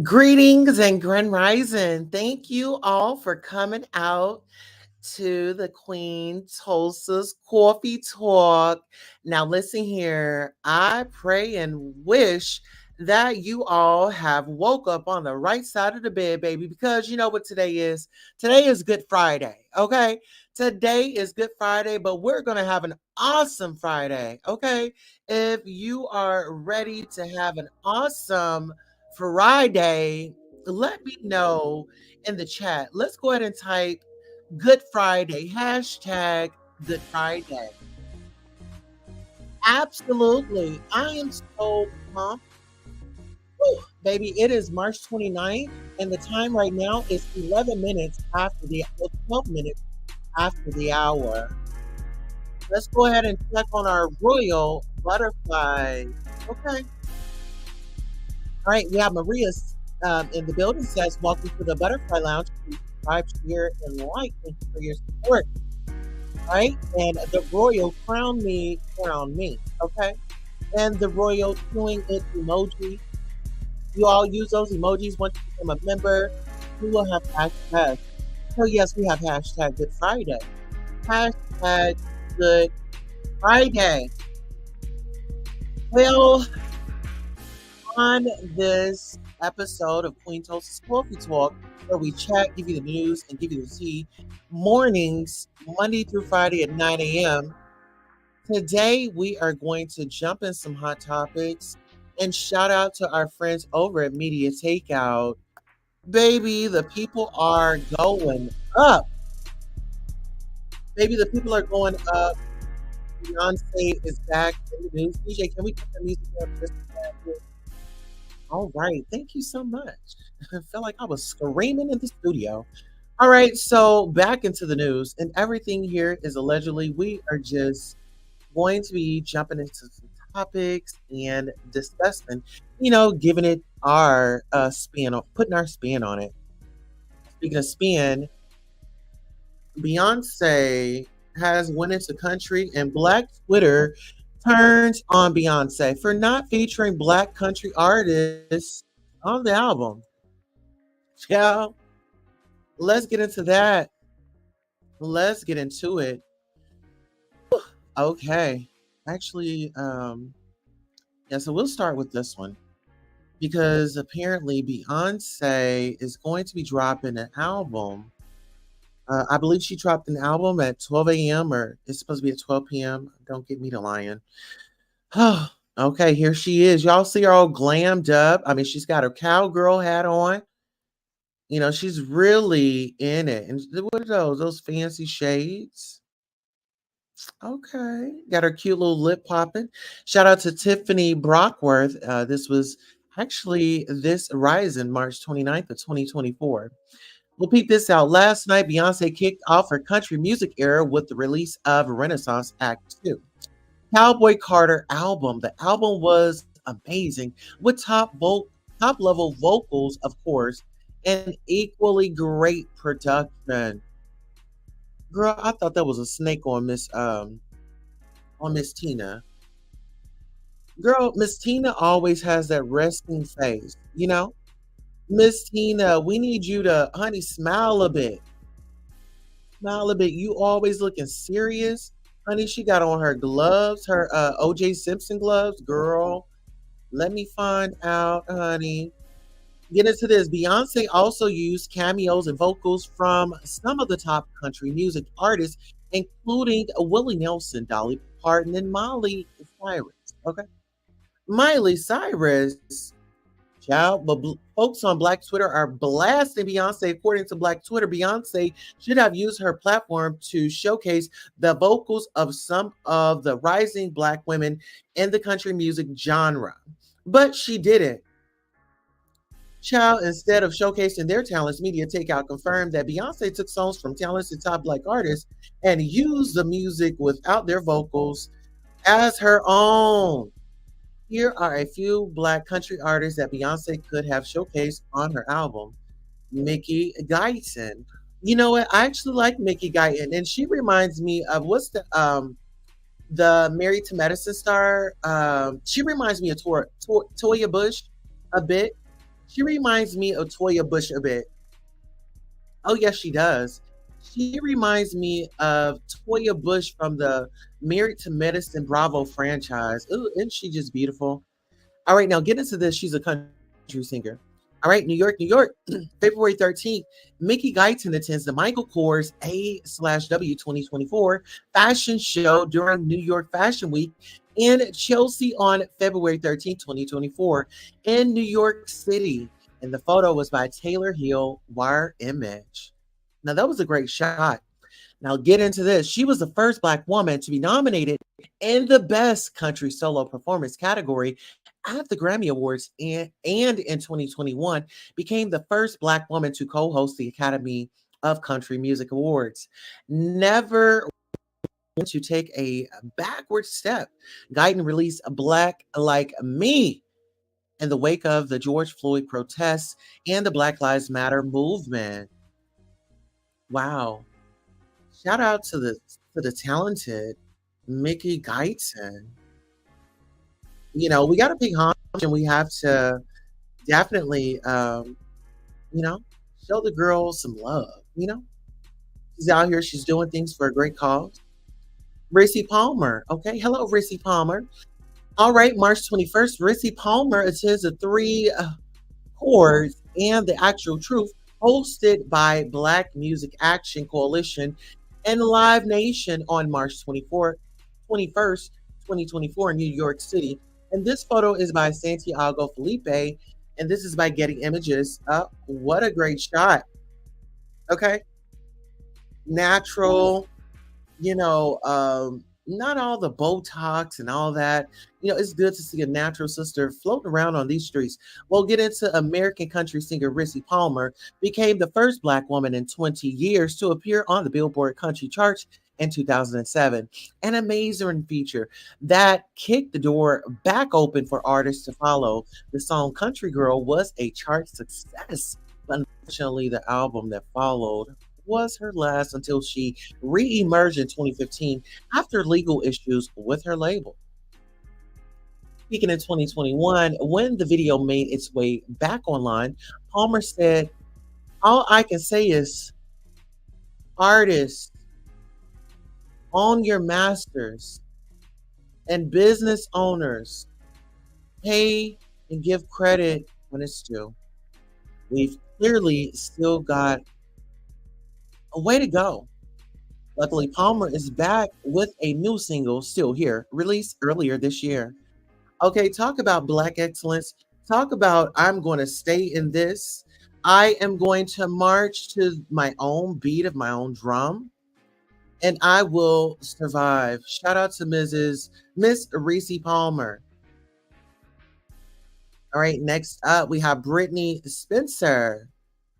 Greetings and Grand Rising. Thank you all for coming out to the Queen Tulsa's Coffee Talk. Now, listen here. I pray and wish that you all have woke up on the right side of the bed, baby, because you know what today is? Today is Good Friday, okay? Today is Good Friday, but we're going to have an awesome Friday, okay? If you are ready to have an awesome Friday, let me know in the chat. Let's go ahead and type Good Friday, hashtag Good Friday. Absolutely. I am so pumped. Whew, baby, it is March 29th, and the time right now is 11 minutes after the 12 minutes after the hour. Let's go ahead and check on our royal butterfly. Okay. All right, we have Maria in the building says, welcome to the Butterfly Lounge. Please subscribe, share, and like. Thank you for your support. All right, and the royal crown me, okay? And the royal doing it emoji. You all use those emojis once you become a member. We will have hashtags. So yes, we have hashtag Good Friday. Hashtag Good Friday. Well, on this episode of Queen Tulsa's Coffee Talk, where we chat, give you the news, and give you the tea, mornings, Monday through Friday at 9 a.m. Today, we are going to jump in some hot topics and shout out to our friends over at Media Takeout. Baby, the people are going up. Baby, the people are going up. Beyonce is back in the news. DJ, can we put the music up just a bit? All right. Thank you so much. I felt like I was screaming in the studio. All right. So back into the news, and everything here is allegedly. We are just going to be jumping into some topics and discussing, giving it our spin, putting our spin on it. Speaking of spin, Beyonce has went into country, and Black Twitter turns on Beyonce for not featuring Black country artists on the album. Yeah, let's get into that. Let's get into it. Okay. Actually, so we'll start with this one because apparently Beyonce is going to be dropping an album. I believe she dropped an album at 12 a.m. or it's supposed to be at 12 p.m. Don't get me to lying. Okay, here she is. Y'all see her all glammed up. I mean, she's got her cowgirl hat on. She's really in it. And what are those? Those fancy shades? Okay. Got her cute little lip popping. Shout out to Tiffany Brockworth. This was actually this rising March 29th of 2024. We'll peep this out. Last night, Beyonce kicked off her country music era with the release of Renaissance Act 2. Cowboy Carter album. The album was amazing with top level vocals, of course, and equally great production. Girl, I thought that was a snake on Miss Tina. Girl, Miss Tina always has that resting face, Miss Tina, we need you to, honey, smile a bit. Smile a bit. You always looking serious. Honey, she got on her gloves, her OJ Simpson gloves. Girl, let me find out, honey. Get into this. Beyonce also used cameos and vocals from some of the top country music artists, including Willie Nelson, Dolly Parton, and Miley Cyrus. Okay. Miley Cyrus. Child, but folks on Black Twitter are blasting Beyonce. According to Black Twitter, Beyonce should have used her platform to showcase the vocals of some of the rising Black women in the country music genre. But she didn't. Child, instead of showcasing their talents, Media Takeout confirmed that Beyonce took songs from talented top Black artists and used the music without their vocals as her own. Here are a few Black country artists that Beyonce could have showcased on her album. Mickey Guyton. You know what? I actually like Mickey Guyton, and she reminds me of what's the Married to Medicine star. She reminds me of Toya Bush a bit. She reminds me of Toya Bush a bit. Oh yes, she does. She reminds me of Toya Bush from the Married to Medicine Bravo franchise. Ooh, isn't she just beautiful? All right, now get into this. She's a country singer. All right, New York, New York, February 13th, Mickey Guyton attends the Michael Kors A/W 2024 fashion show during New York Fashion Week in Chelsea on February 13th, 2024 in New York City. And the photo was by Taylor Hill, Wire Image. Now, that was a great shot. Now, get into this. She was the first Black woman to be nominated in the Best Country Solo Performance category at the Grammy Awards, and in 2021 became the first Black woman to co-host the Academy of Country Music Awards. Never to take a backward step. Guyton released Black Like Me in the wake of the George Floyd protests and the Black Lives Matter movement. Wow. Shout out to the talented Mickey Guyton. You know, we got to pay homage, and we have to definitely, you know, show the girl some love. You know, she's out here, she's doing things for a great cause. Rissy Palmer. Okay. Hello, Rissy Palmer. All right. March 21st, Rissy Palmer attends the Three Chords and the Actual Truth hosted by Black Music Action Coalition and Live Nation on March 21st, 2024 in New York City. And this photo is by Santiago Felipe, and this is by Getty Images. What a great shot. Okay. Natural, you know, not all the Botox and all that. You know, it's good to see a natural sister floating around on these streets. We'll get into American country singer Rissy Palmer, became the first Black woman in 20 years to appear on the Billboard Country Charts in 2007. An amazing feature that kicked the door back open for artists to follow. The song Country Girl was a chart success, but unfortunately, the album that followed was her last until she re-emerged in 2015 after legal issues with her label. Speaking in 2021, when the video made its way back online, Palmer said, "All I can say is, artists, own your masters, and business owners, pay and give credit when it's due. We've clearly still got a way to go." Luckily, Palmer is back with a new single, Still Here, released earlier this year. Okay, talk about Black excellence. Talk about I'm going to stay in this. I am going to march to my own beat of my own drum, and I will survive. Shout out to Miss Rissy Palmer. All right, next up, we have Brittany Spencer.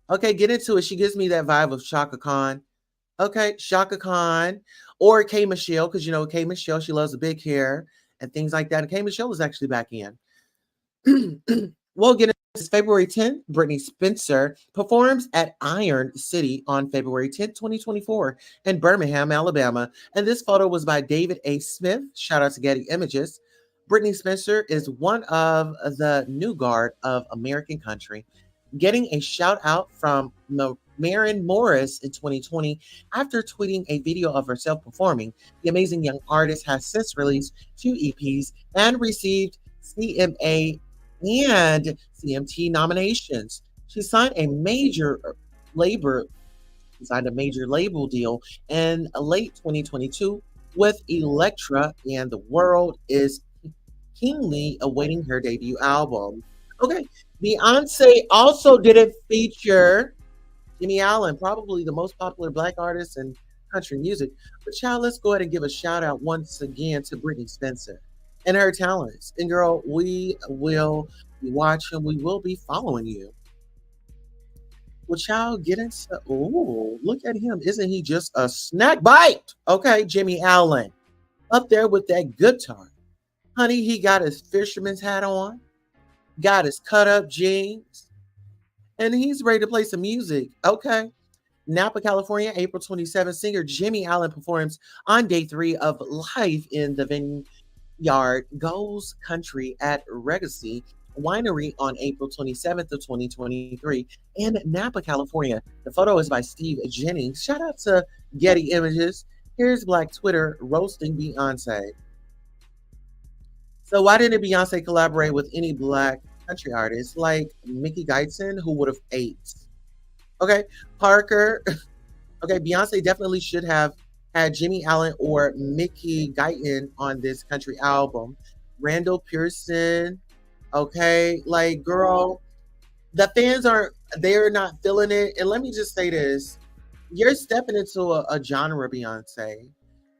Okay, get into it. She gives me that vibe of Shaka Khan. Okay, Shaka Khan or K Michelle, because you know K Michelle, she loves the big hair and things like that. And K Michelle is actually back in. We'll get into this. February 10th, Brittany Spencer performs at Iron City on February 10th, 2024 in Birmingham, Alabama. And this photo was by David A. Smith. Shout out to Getty Images. Brittany Spencer is one of the new guard of American country, getting a shout out from Maren Morris in 2020 after tweeting a video of herself performing. The amazing young artist has since released 2 EPs and received CMA and CMT nominations. She signed a labor signed a major label deal in late 2022 with Elektra, and the world is keenly awaiting her debut album. Okay, Beyonce also didn't feature Jimmy Allen, probably the most popular black artist in country music. But child, let's go ahead and give a shout out once again to Brittany Spencer and her talents. And girl, we will be watching, we will be following you. Well, child, get into, oh, look at him. Isn't he just a snack bite? Okay, Jimmy Allen. Up there with that guitar. Honey, he got his fisherman's hat on, got his cut up jeans, and he's ready to play some music. Okay. Napa, California, April 27th, singer Jimmy Allen performs on day 3 of Live in the Vineyard Goes Country at Regacy Winery on April 27th of 2023 in Napa, California. The photo is by Steve Jennings. Shout out to Getty Images. Here's Black Twitter roasting Beyonce. So why didn't Beyonce collaborate with any black country artists like Mickey Guyton, who would have ate? Okay, Parker. Okay, Beyonce definitely should have had Jimmy Allen or Mickey Guyton on this country album. Randall Pearson. Okay, like girl, the fans they're not feeling it. And let me just say this: you're stepping into a genre, Beyonce.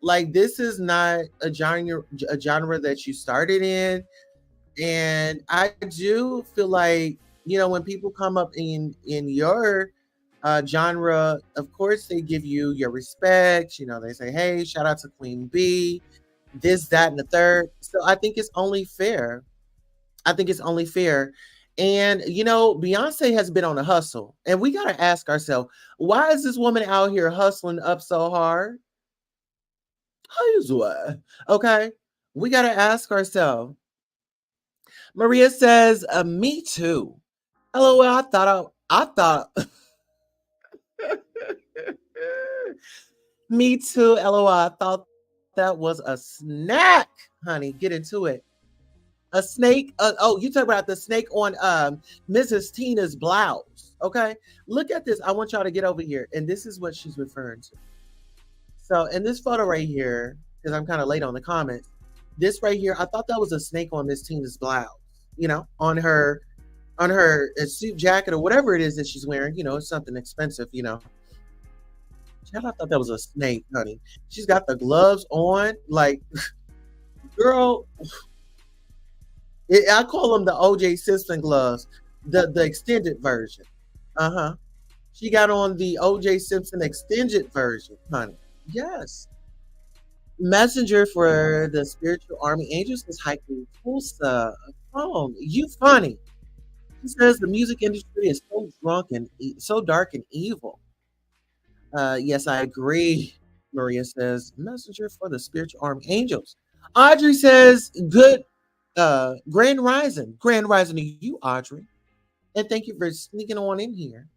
Like this is not a genre that you started in. And I do feel like, when people come up in your genre, of course they give you your respect. They say, hey, shout out to Queen B, this, that, and the third. So I think it's only fair. And Beyonce has been on a hustle, and we got to ask ourselves, why is this woman out here hustling up so hard? Okay, we got to ask ourselves. Maria says, me too. LOL, I thought me too, LOL, I thought that was a snack, honey. Get into it. A snake. You talk about the snake on Mrs. Tina's blouse. Okay, look at this. I want y'all to get over here, and this is what she's referring to. So in this photo right here, because I'm kind of late on the comments, this right here, I thought that was a snake on Miss Tina's blouse. On her suit jacket or whatever it is that she's wearing. It's something expensive. I thought that was a snake, honey. She's got the gloves on, like, girl. I call them the OJ Simpson gloves, the extended version. She got on the OJ Simpson extended version, honey. Yes. Messenger for the Spiritual Army Angels is hiking Tulsa. Oh, you funny. He says the music industry is so dark and evil. Yes, I agree. Maria says messenger for the Spiritual Army Angels. Audrey says good. Grand Rising to you, Audrey, and thank you for sneaking on in here.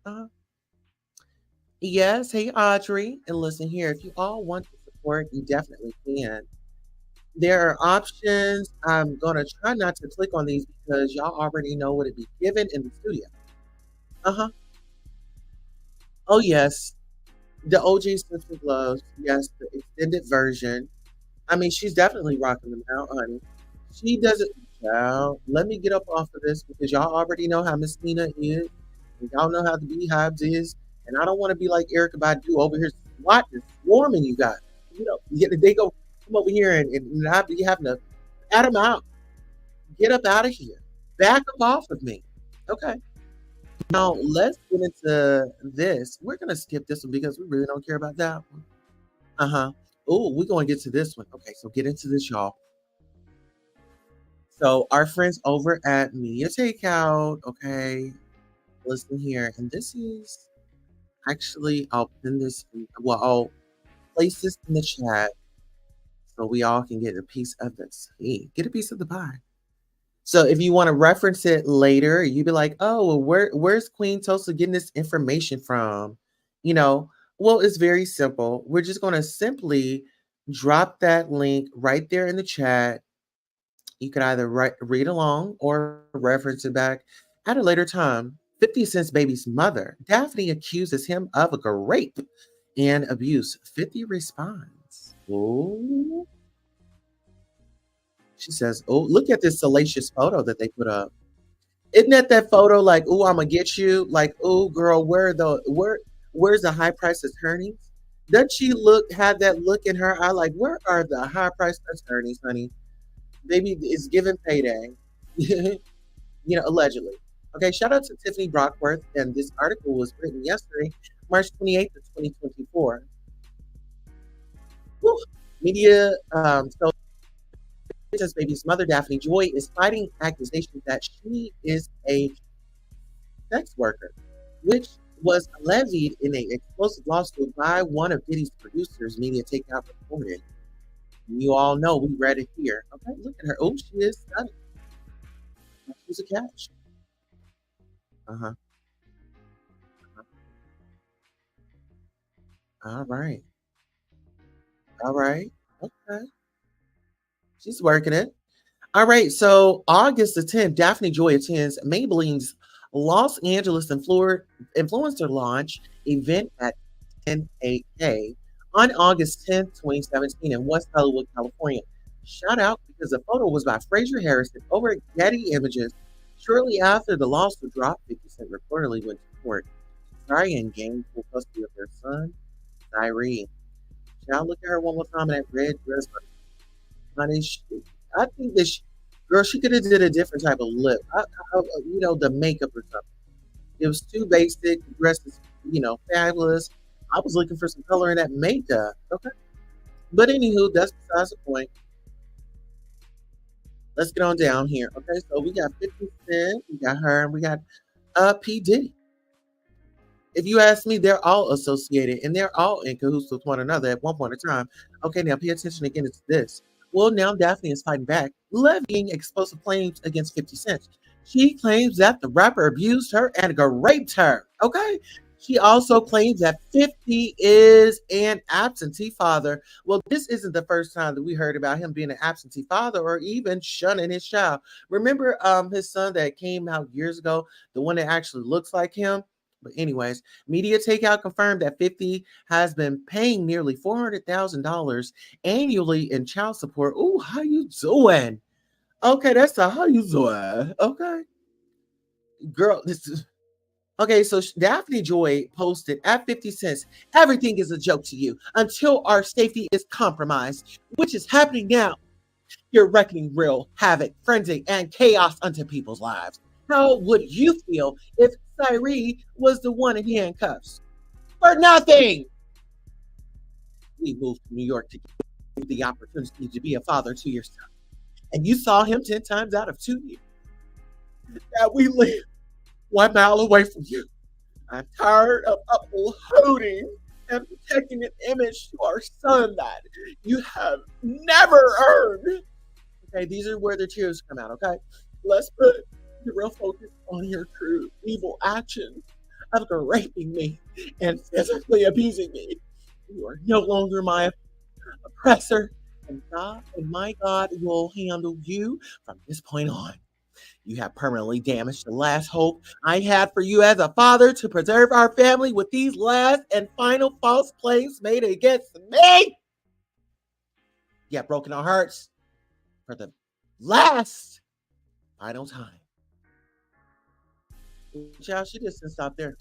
Yes, hey Audrey, and listen here. If you all want to support, you definitely can. There are options. I'm gonna try not to click on these because y'all already know what it be given in the studio. Oh yes, the OG Simpson gloves. Yes, the extended version. I mean, she's definitely rocking them out, honey. She doesn't. Now, let me get up off of this because y'all already know how Miss Tina is. And y'all know how the Beehives is. And I don't want to be like Erykah Badu over here swarming you guys. They go come over here and I be having to pat them out. Get up out of here. Back up off of me. Okay. Now, let's get into this. We're going to skip this one because we really don't care about that one. Oh, we're going to get to this one. Okay, so get into this, y'all. So our friends over at Media Takeout, okay, listen here. And this is actually, I'll place this in the chat so we all can get a piece of this. Hey, get a piece of the pie. So if you want to reference it later, you'd be like, oh, where's Queen Tulsa getting this information from? you know, well, it's very simple. We're just going to simply drop that link right there in the chat. You can either read along or reference it back at a later time. 50 Cent's baby's mother, Daphne, accuses him of a rape and abuse. 50 responds. Oh, she says, oh, look at this salacious photo that they put up. Isn't that photo like, oh, I'm gonna get you? Like, oh, girl, where's the high priced attorneys? Doesn't she have that look in her eye like, where are the high priced attorneys, honey? Baby is given payday. Allegedly. Okay, shout out to Tiffany Brockworth, and this article was written yesterday, March 28th of 2024. Woo. Media, so Princess Baby's mother, Daphne Joy, is fighting accusations that she is a sex worker, which was levied in an explosive lawsuit by one of Diddy's producers, Media Takeout reported. You all know, we read it here. Okay, look at her. Oh, she is stunning. She's a catch. Uh-huh. All right. All right. Okay. She's working it. All right. So August the 10th, Daphne Joy attends Maybelline's Los Angeles influencer launch event at 10AK on August 10th, 2017 in West Hollywood, California. Shout out because the photo was by Fraser Harrison over at Getty Images. Shortly after the lawsuit dropped, 50 Cent reportedly went to court. Sorry, and gained full custody of their son, Tyree. Y'all look at her one more time in that red dress. Honey, I think this girl, she could have did a different type of lip. The makeup or something. It was too basic. The dress is, fabulous. I was looking for some color in that makeup. Okay. But anywho, that's besides the point. Let's get on down here. Okay, so we got 50 Cent, we got her, and we got P. Diddy. If you ask me, they're all associated and they're all in cahoots with one another at one point in time. Okay, now pay attention again to this. Well, now Daphne is fighting back, levying explosive claims against 50 Cent. She claims that the rapper abused her and raped her. Okay? She also claims that 50 is an absentee father. Well, this isn't the first time that we heard about him being an absentee father or even shunning his child. Remember his son that came out years ago, the one that actually looks like him? But anyways, Media Takeout confirmed that 50 has been paying nearly $400,000 annually in child support. Ooh, how you doing? Okay, that's how you doing. Okay. Girl, this is... Okay, so Daphne Joy posted at 50 cents, everything is a joke to you until our safety is compromised, which is happening now. You're reckoning real havoc, frenzy, and chaos unto people's lives. How would you feel if Cyree was the one in handcuffs? For nothing! We moved to New York to give you the opportunity to be a father to your son. And you saw him 10 times out of 2 years. That we live 1 mile away from you. I'm tired of upholding and protecting an image to our son that you have never earned. Okay, these are where the tears come out, okay? Let's put the real focus on your true evil actions of raping me and physically abusing me. You are no longer my oppressor, and God and my God will handle you from this point on. You have permanently damaged the last hope I had for you as a father to preserve our family with these last and final false claims made against me. You have broken our hearts for the last final time. Child, she just didn't stop there.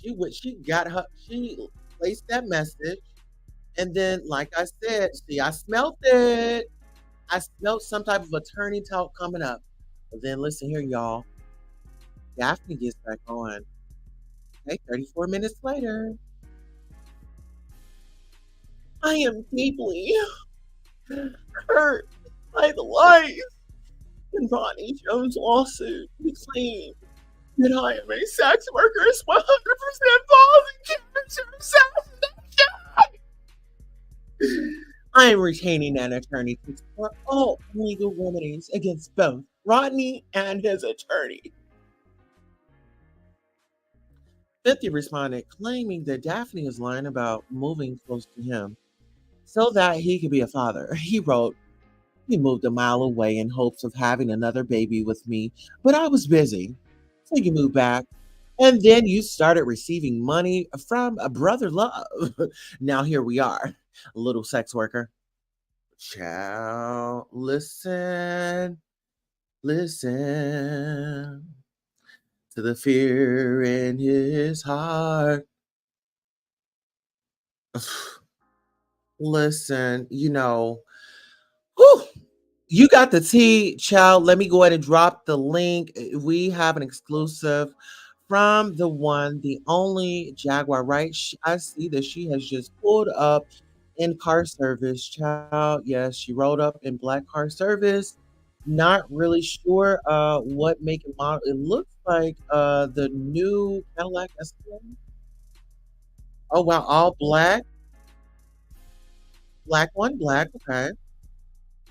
She placed that message, and then, like I said, see, I smelt it. I smelt some type of attorney talk coming up. But then listen here, y'all. Daphne gets back on. Okay, 34 minutes later. I am deeply hurt by the lies in Ronnie Jones' lawsuit. He claimed that I am a sex worker is 100% false and character assassination. I am retaining an attorney to explore all legal remedies against both Rodney and his attorney. 50 responded, claiming that Daphne is lying about moving close to him so that he could be a father. He wrote, he moved a mile away in hopes of having another baby with me, but I was busy. So you moved back. And then you started receiving money from a brother love. Now here we are, a little sex worker. Child, listen, listen to the fear in his heart. Listen, whew, you got the tea, child. Let me go ahead and drop the link. We have an exclusive from the one, the only Jaguar Wright. I see that she has just pulled up in car service, child. Yes, she rolled up in black car service. Not really sure what make and model. It looks like the new Cadillac Escalade. Oh wow, all black. Black one, black. Okay.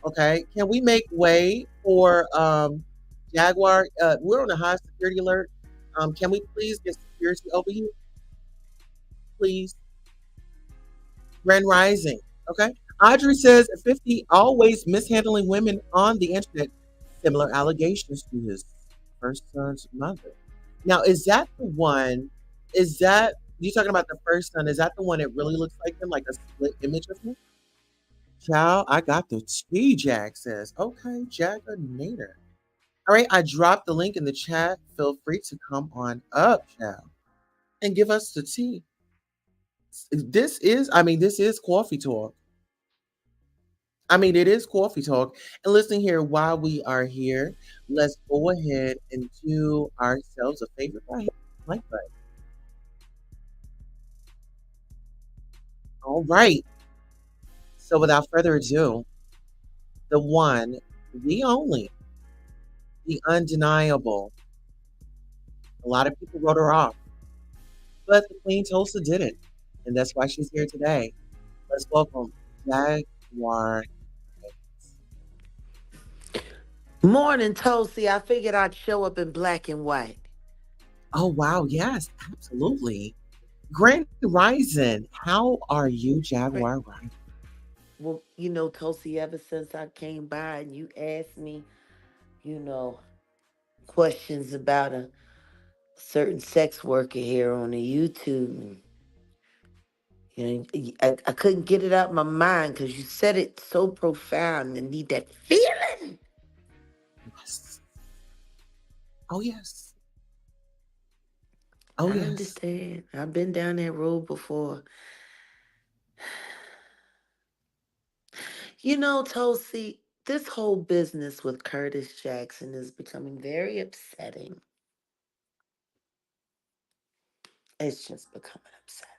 Okay. Can we make way for Jaguar? We're on a high security alert. Can we please get security over here? Please. Grand Rising. Okay. Audrey says 50 always mishandling women on the internet. Similar allegations to his first son's mother. Now, is that the one? Is that you talking about the first son? Is that the one that really looks like him, like a split image of him? Child, I got the tea, Jack says. Okay, Jagganator. All right, I dropped the link in the chat. Feel free to come on up, child, and give us the tea. This is coffee talk. It is coffee talk. And listen here, while we are here, let's go ahead and do ourselves a favor by hitting the like button. All right. So without further ado, the one, the only, the undeniable. A lot of people wrote her off, but the Queen Tulsa didn't. And that's why she's here today. Let's welcome Jaguar. Morning, Toasty. I figured I'd show up in black and white. Oh, wow. Yes, absolutely. Grand Rising. How are you, Jaguar Wright? Well, Toasty, ever since I came by and you asked me, you know, questions about a certain sex worker here on the YouTube, I couldn't get it out of my mind because you said it so profound and need that feeling. Yes. Oh, yes. Oh, I yes. understand. I've been down that road before. Toasty, this whole business with Curtis Jackson is becoming very upsetting. It's just becoming upsetting.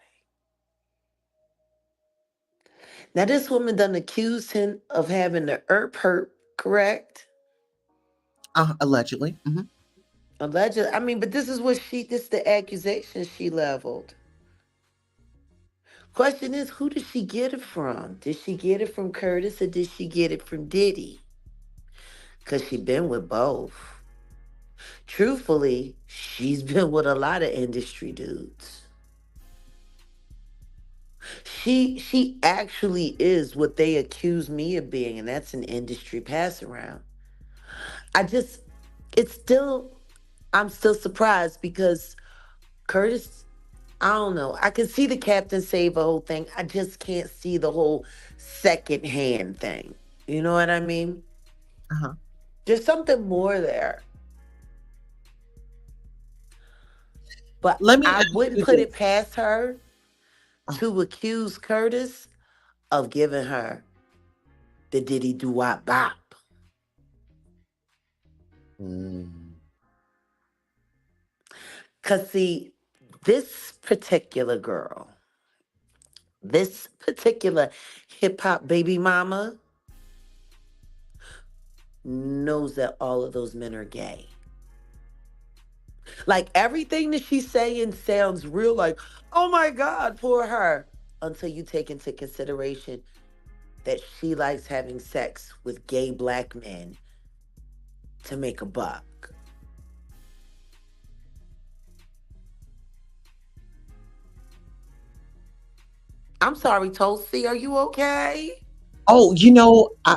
Now, this woman done accused him of having the herp hurt, correct? Allegedly. Allegedly. I mean, but this is the accusation she leveled. Question is, who did she get it from? Did she get it from Curtis or did she get it from Diddy? Because she been with both. Truthfully, she's been with a lot of industry dudes. She actually is what they accuse me of being, and that's an industry pass around. I just it's still I'm still surprised because Curtis, I don't know. I can see the Captain Save a whole thing. I just can't see the whole second hand thing. You know what I mean? Uh-huh. There's something more there. But Let me I ask wouldn't you put it this. past her Oh, to accuse Curtis of giving her the Diddy Doo Wop Bop. mm, Cause see, this particular girl, this particular hip hop baby mama knows that all of those men are gay. Like everything that she's saying sounds real like, oh my God, poor her. Until you take into consideration that she likes having sex with gay black men to make a buck. I'm sorry, Toasty. Are you okay? Oh,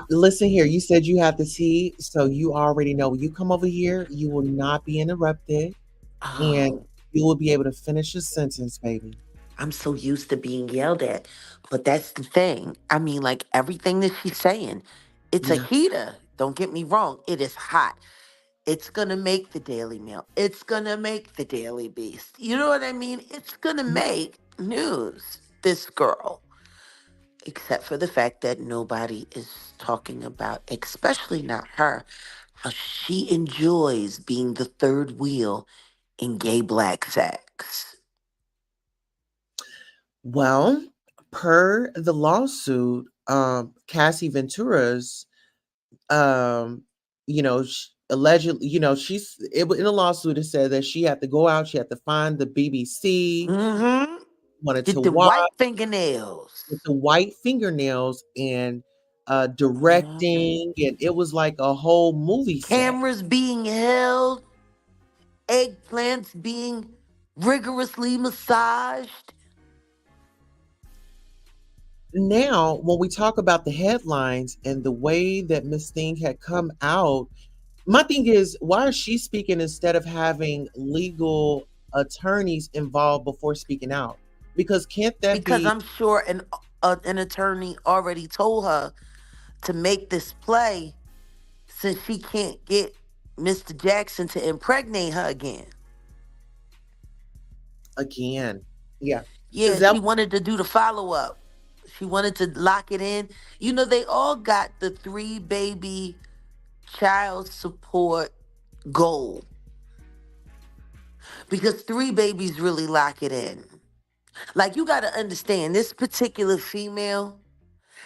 listen here. You said you have the tea, so you already know. When you come over here, you will not be interrupted, and Oh, you will be able to finish your sentence, baby. I'm so used to being yelled at. But that's the thing. I mean, like everything that she's saying, it's a Yeah. heater. Don't get me wrong. It is hot. It's gonna make the Daily Mail. It's gonna make the Daily Beast. You know what I mean? It's gonna make news. This girl. Except for the fact that nobody is talking about, especially not her, how she enjoys being the third wheel in gay black sex. Well, per the lawsuit, Cassie Ventura's, um, allegedly, in the lawsuit, it said that she had to go out, she had to find the BBC, Mm-hmm. wanted to Get the watch white fingernails. with the white fingernails and Mhm. directing, and it was like a whole movie set. Cameras being held, eggplants being rigorously massaged. Now, when we talk about the headlines and the way that Miss Thing had come out, my thing is, why is she speaking instead of having legal attorneys involved before speaking out? Because can't that Because be I'm sure an attorney already told her to make this play since she can't get Mr. Jackson to impregnate her again. again? Yeah, Yeah, because that she wanted to do the follow up. She wanted to lock it in. You know, they all got the three baby child support goal because three babies really lock it in. Like, you got to understand, this particular female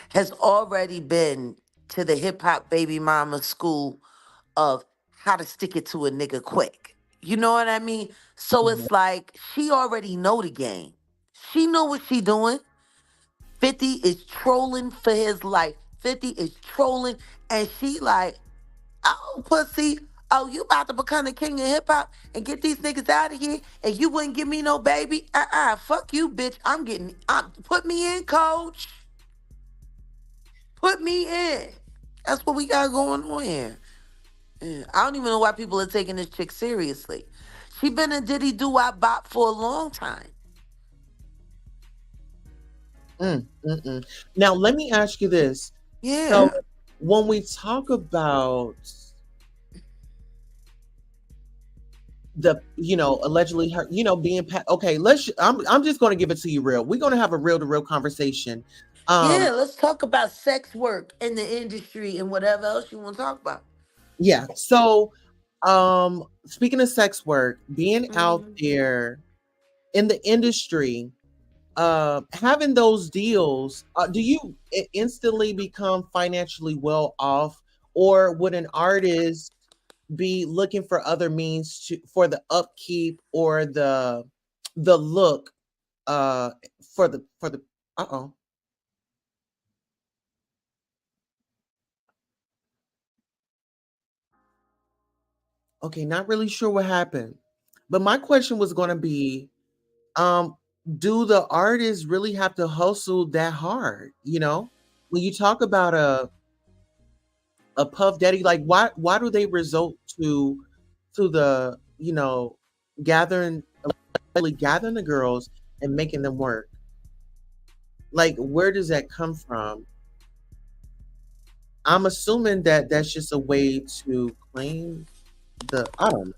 has already been to the hip hop baby mama school of how to stick it to a nigga quick. You know what I mean? So it's like she already know the game. She know what she doing. 50 is trolling for his life. 50 is trolling and she like, oh pussy, oh you about to become the king of hip hop and get these niggas out of here and you wouldn't give me no baby? Fuck you, bitch. Put me in, coach. Put me in. That's what we got going on here. Yeah, I don't even know why people are taking this chick seriously. She been a diddy do wop bop for a long time. Now let me ask you this. So Yeah. when we talk about allegedly her, being okay, I'm just going to give it to you real. We're going to have a real to real conversation. um Yeah, let's talk about sex work in the industry and whatever else you want to talk about. yeah, so speaking of sex work, being out Mhm. there in the industry, having those deals, do you instantly become financially well off, or would an artist be looking for other means to for the upkeep or the look, uh for the uh-oh. Okay, not really sure what happened. But my question was going to be, um do the artists really have to hustle that hard, when you talk about a Puff Daddy, like why do they resort to the, gathering really gathering the girls and making them work? Like, where does that come from? I'm assuming that that's just a way to claim the, I don't know.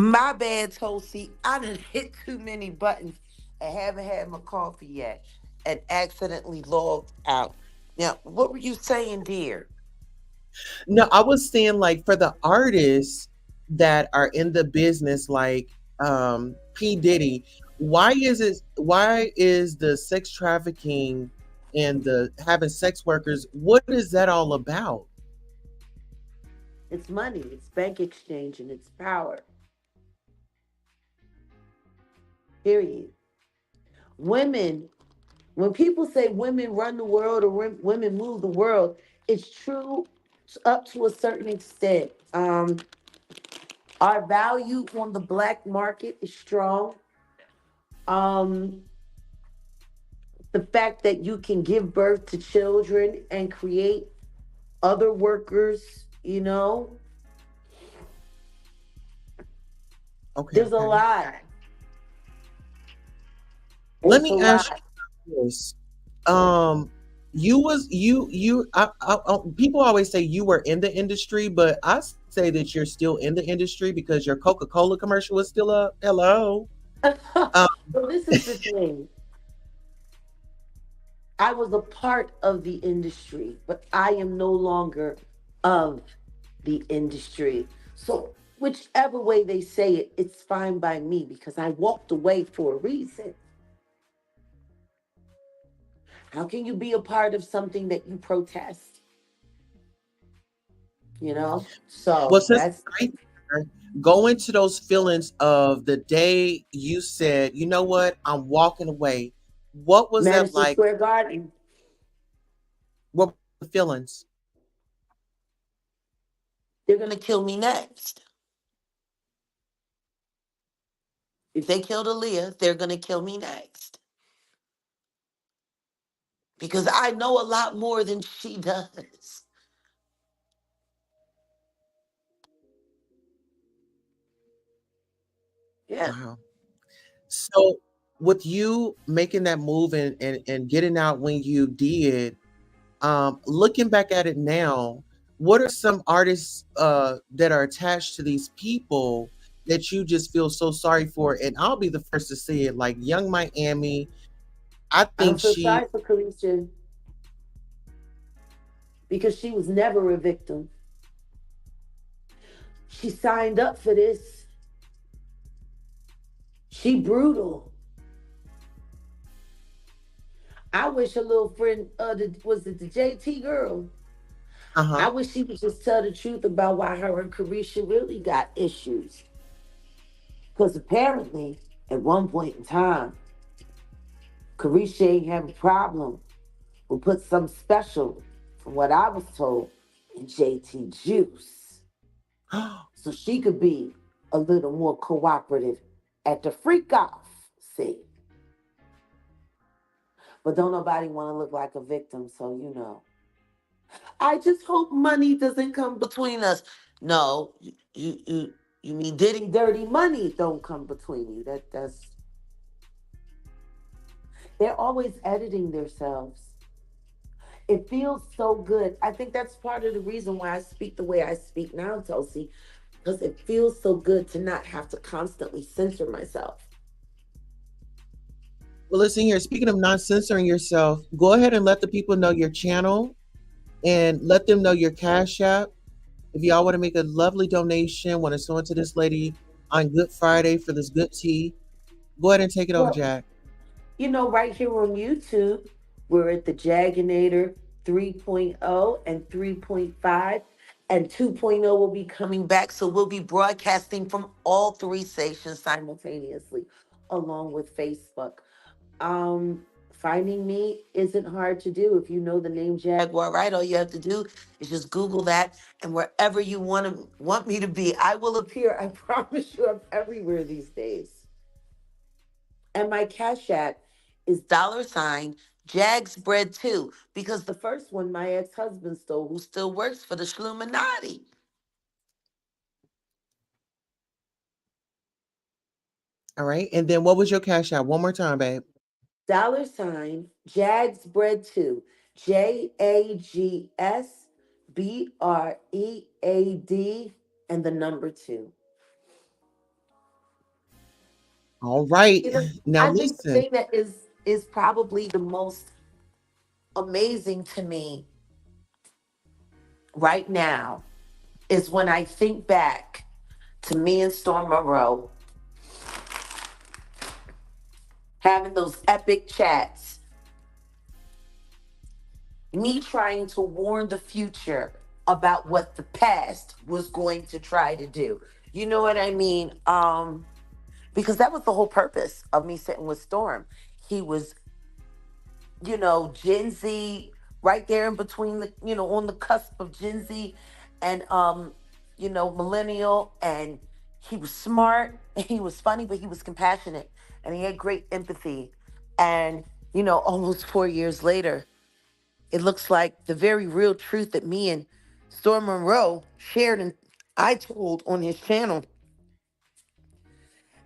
My bad, Tosi. I done hit too many buttons and haven't had my coffee yet and accidentally logged out. Now, what were you saying, dear? No, I was saying, like, for the artists that are in the business, like P. Diddy, why is the sex trafficking and the having sex workers, what is that all about? It's money, it's bank exchange, and it's power. Period. Women, when people say women run the world or women move the world, it's true up to a certain extent. Our value on the black market is strong. Um, The fact that you can give birth to children and create other workers, Okay, there's a okay. lot. Let It's a me ask lot. you this. Um, you was people always say you were in the industry, but I say that you're still in the industry because your Coca-Cola commercial is still up. Hello. Um, So this is the thing. I was a part of the industry, but I am no longer of the industry. So, whichever way they say it, it's fine by me because I walked away for a reason. How can you be a part of something that you protest? well, So since that's right there, go into those feelings of the day you said, you know what, I'm walking away. What was that Madison like? Square Garden. What were the feelings? They're gonna kill me next. If they killed Aaliyah, they're gonna kill me next because I know a lot more than she does. Yeah. Wow. So with you making that move and getting out when you did, looking back at it now, what are some artists that are attached to these people that you just feel so sorry for? And I'll be the first to say it, like Young Miami. I I don't think feel she, sorry for Carisha because she was never a victim. She signed up for this. She brutal. I wish her little friend, was it the JT girl? uh-huh. I wish she would just tell the truth about why her and Carisha really got issues. Because apparently, at one point in time, Carisha ain't have a problem with put some special, from what I was told, in JT juice. So she could be a little more cooperative at the freak off scene. But don't nobody want to look like a victim, so I just hope money doesn't come between us. No, you mean dirty money don't come between you. That's they're always editing themselves. It feels so good. I think that's part of the reason why I speak the way I speak now, Tulsi, because it feels so good to not have to constantly censor myself. Well, listen here. Speaking of not censoring yourself, go ahead and let the people know your channel and let them know your Cash App. If y'all want to make a lovely donation, want to send it to this lady on Good Friday for this good tea, go ahead and take it over, Well, Jack. right here on YouTube, we're at the Jaginator 3.0 and 3.5, and 2.0 will be coming back. So we'll be broadcasting from all three stations simultaneously, along with Facebook. Finding me isn't hard to do. If you know the name Jaguar Wright, all you have to do is just Google that, and wherever you want me to be, I will appear. I promise you, I'm everywhere these days. And my Cash App is $ Jags Bread 2, because the first one my ex-husband stole, who still works for the Schluminati. All right. And then what was your Cash App? One more time, babe. $Jags Bread 2. JAGSBREAD and the number 2. All right. Now I think the listen. thing that is probably the most amazing to me right now is when I think back to me and Storm Monroe having those epic chats, me trying to warn the future about what the past was going to try to do. You know what I mean? Because that was the whole purpose of me sitting with Storm. He was, Gen Z, right there in between on the cusp of Gen Z and millennial, and he was smart and he was funny, but he was compassionate and he had great empathy. And Almost 4 years later, it looks like the very real truth that me and Storm Monroe shared and I told on his channel,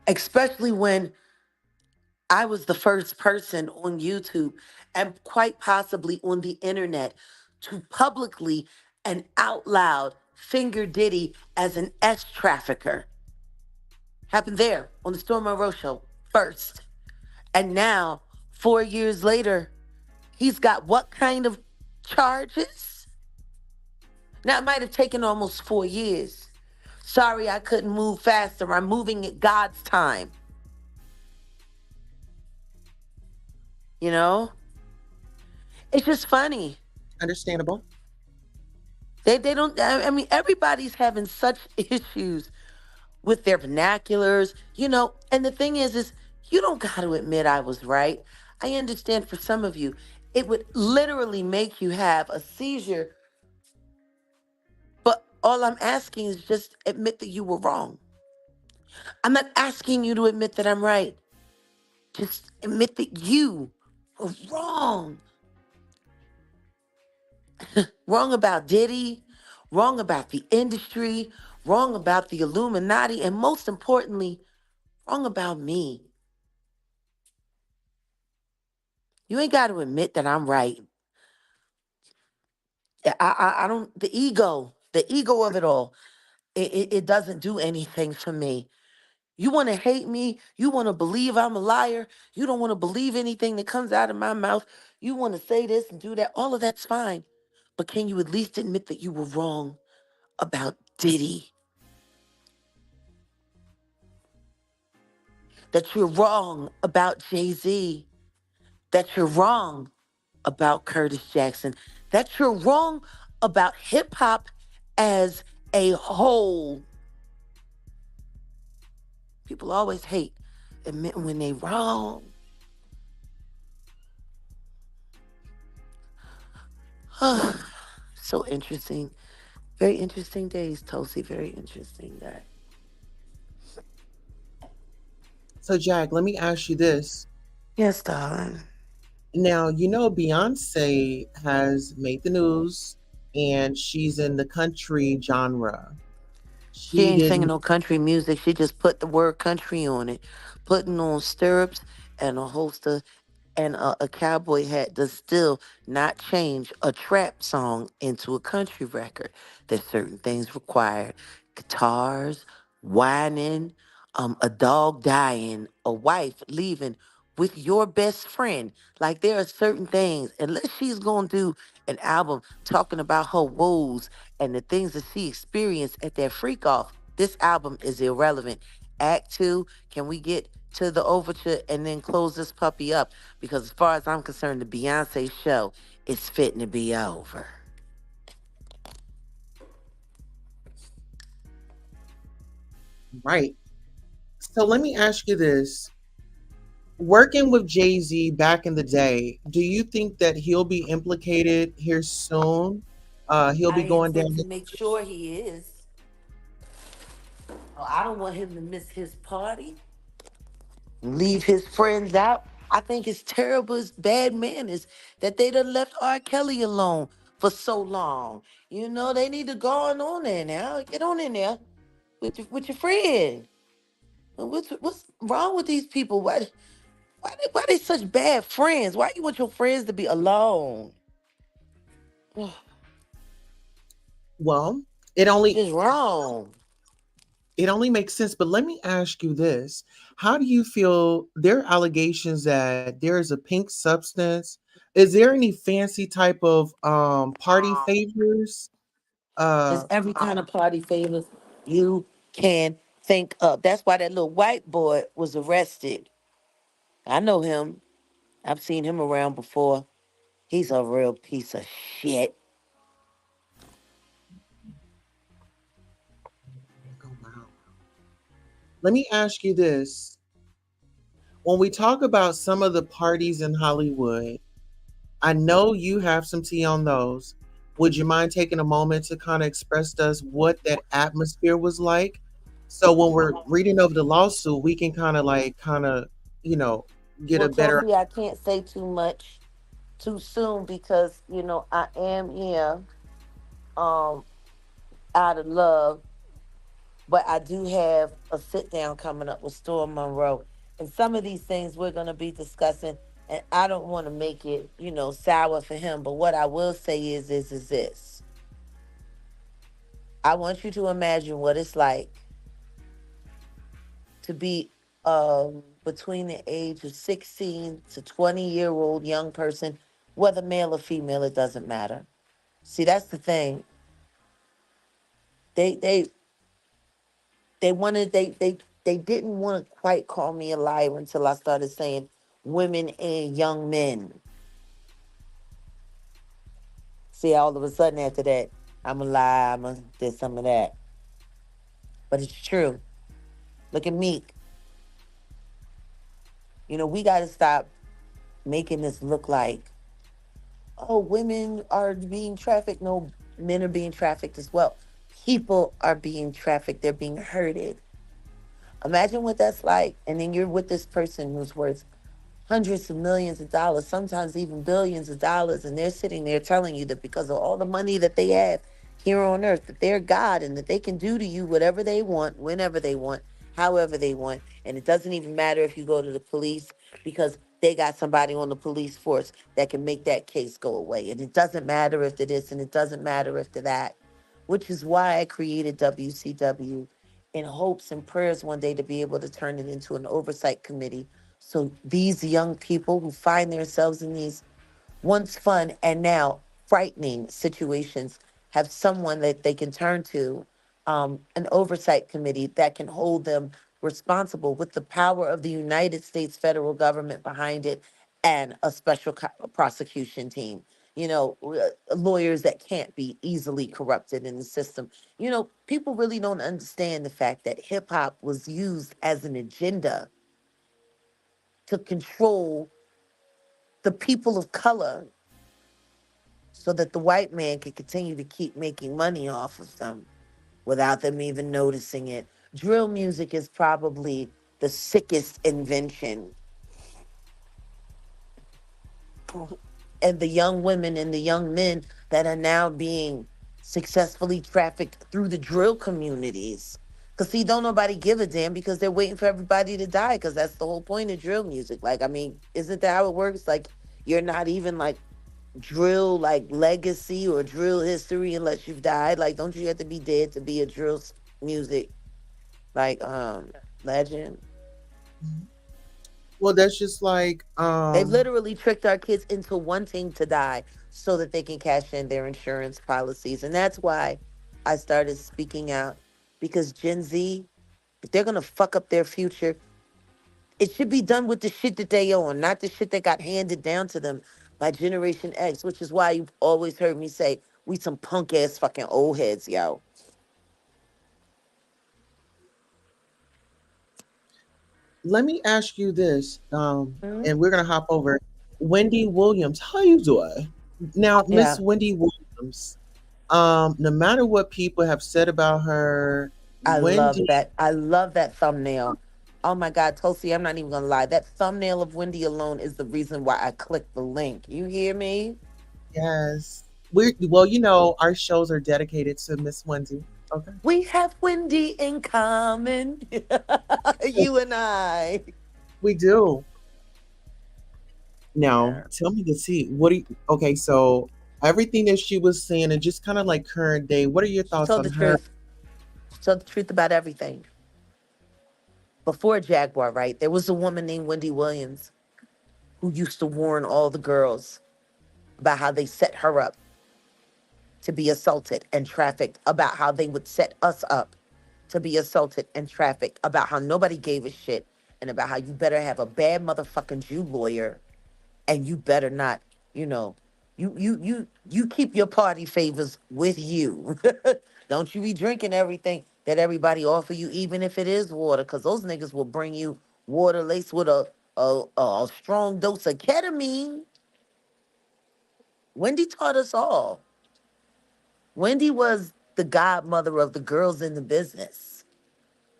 especially when I was the first person on YouTube and quite possibly on the internet to publicly and out loud finger Diddy as an S trafficker. Happened there on the Storm Monroe show first. And now, 4 years later, he's got what kind of charges? Now, it might have taken almost 4 years. Sorry, I couldn't move faster. I'm moving at God's time. You know? It's just funny. Understandable. They don't, I mean, everybody's having such issues with their vernaculars, and the thing is you don't got to admit I was right. I understand for some of you, it would literally make you have a seizure, but all I'm asking is just admit that you were wrong. I'm not asking you to admit that I'm right. Just admit that you were wrong. Wrong about Diddy, wrong about the industry, wrong about the Illuminati, and most importantly, wrong about me. You ain't got to admit that I'm right. I don't, the ego of it all, it doesn't do anything for me. You want to hate me? You want to believe I'm a liar? You don't want to believe anything that comes out of my mouth? You want to say this and do that? All of that's fine. But can you at least admit that you were wrong about Diddy? That you're wrong about Jay-Z? That you're wrong about Curtis Jackson? That you're wrong about hip hop as a whole? People always hate admitting when they wrong. So interesting. Very interesting days, Tosi. Very interesting day. So, Jack, let me ask you this. Yes, darling. Now, Beyonce has made the news and she's in the country genre. She She ain't singing didn't, no country music. She just put the word country on it, putting on stirrups and a holster and a cowboy hat does still not change a trap song into a country record. There's certain things required: guitars, whining, a dog dying, a wife leaving with your best friend. Like there are certain things, unless she's gonna do an album talking about her woes and the things that she experienced at that freak off, this album is irrelevant. Act two, can we get to the overture and then close this puppy up? Because as far as I'm concerned, the Beyonce show is fitting to be over. right. So, let me ask you this. Working with Jay-Z back in the day, do you think that he'll be implicated here soon? He'll I be going intend down. to make sure he is. Oh, I don't want him to miss his party, leave his friends out. I think it's terrible, it's bad manners that they done left R. Kelly alone for so long. They need to go on there now. Get on in there with your friend. What's wrong with these people? Why they such bad friends? Why you want your friends to be alone? Well, it only Just wrong. it only makes sense. But let me ask you this: how do you feel? There are allegations that there is a pink substance. Is there any fancy type of party favors? There's Uh, every kind of party favors you can think of. That's why that little white boy was arrested. I know him. I've seen him around before. He's a real piece of shit. oh wow. Let me ask you this: when we talk about some of the parties in Hollywood, I know you have some tea on those. Would you mind taking a moment to kind of express to us what that atmosphere was like? So when we're reading over the lawsuit, we can kind of, you know, get Well, a better. Tofi, I can't say too much too soon because I am here um out of love, but I do have a sit down coming up with Storm Monroe, and some of these things we're gonna be discussing. And I don't want to make it, sour for him. But what I will say is this: I want you to imagine what it's like to be between the age of 16 to 20-year-old young person, whether male or female, it doesn't matter. See, that's the thing. They they they didn't want to quite call me a liar until I started saying women and young men. See, all of a sudden after that, I'm a lie, I'm a this, some of that. But it's true. Look at Meek. We got to stop making this look like, oh, women are being trafficked. No, men are being trafficked as well. People are being trafficked. They're being hurted. Imagine what that's like. And then you're with this person who's worth hundreds of millions of dollars, sometimes even billions of dollars, and they're sitting there telling you that because of all the money that they have here on earth, that they're God and that they can do to you whatever they want, whenever they want, however they want. And it doesn't even matter if you go to the police because they got somebody on the police force that can make that case go away. And it doesn't matter if it is, and it doesn't matter if to that, which is why I created WCW in hopes and prayers one day to be able to turn it into an oversight committee so these young people who find themselves in these once fun and now frightening situations have someone that they can turn to, an oversight committee that can hold them responsible with the power of the United States federal government behind it and a special prosecution team. Lawyers that can't be easily corrupted in the system. People really don't understand the fact that hip hop was used as an agenda to control the people of color so that the white man could continue to keep making money off of them without them even noticing it. Drill music is probably the sickest invention. And the young women and the young men that are now being successfully trafficked through the drill communities. Because, see, don't nobody give a damn because they're waiting for everybody to die because that's the whole point of drill music. Like, I mean, isn't that how it works? Like, you're not even like drill like legacy or drill history unless you've died. Like, don't you have to be dead to be a drill music like legend? Well, that's just like They've literally tricked our kids into wanting to die so that they can cash in their insurance policies. And that's why I started speaking out, because Gen Z, if they're gonna fuck up their future, it should be done with the shit that they own, not the shit that got handed down to them by Generation X, which is why you've always heard me say, we some punk ass fucking old heads, yo. let me ask you this, Mhm. and we're gonna hop over. Wendy Williams, how you doing? Now, Miss Yeah, Wendy Williams. No matter what people have said about her, I love Wendy, that. I love that thumbnail. Oh my God, Tulsi, I'm not even gonna lie. That thumbnail of Wendy alone is the reason why I clicked the link. You hear me? yes, we well, our shows are dedicated to Miss Wendy. Okay, We have Wendy in common. You and I. we do. Now, Yeah. tell me to see what do you, okay, so everything that she was saying and just kind of like current day, what are your She thoughts told on the her? truth. She told the truth about everything. Before Jaguar, right? There was a woman named Wendy Williams who used to warn all the girls about how they set her up to be assaulted and trafficked, about how they would set us up to be assaulted and trafficked, about how nobody gave a shit, and about how you better have a bad motherfucking Jew lawyer and you better not, you know, you keep your party favors with you. Don't you be drinking everything that everybody offer you, even if it is water, because those niggas will bring you water laced with a strong dose of ketamine. Wendy taught us all. Wendy was the godmother of the girls in the business.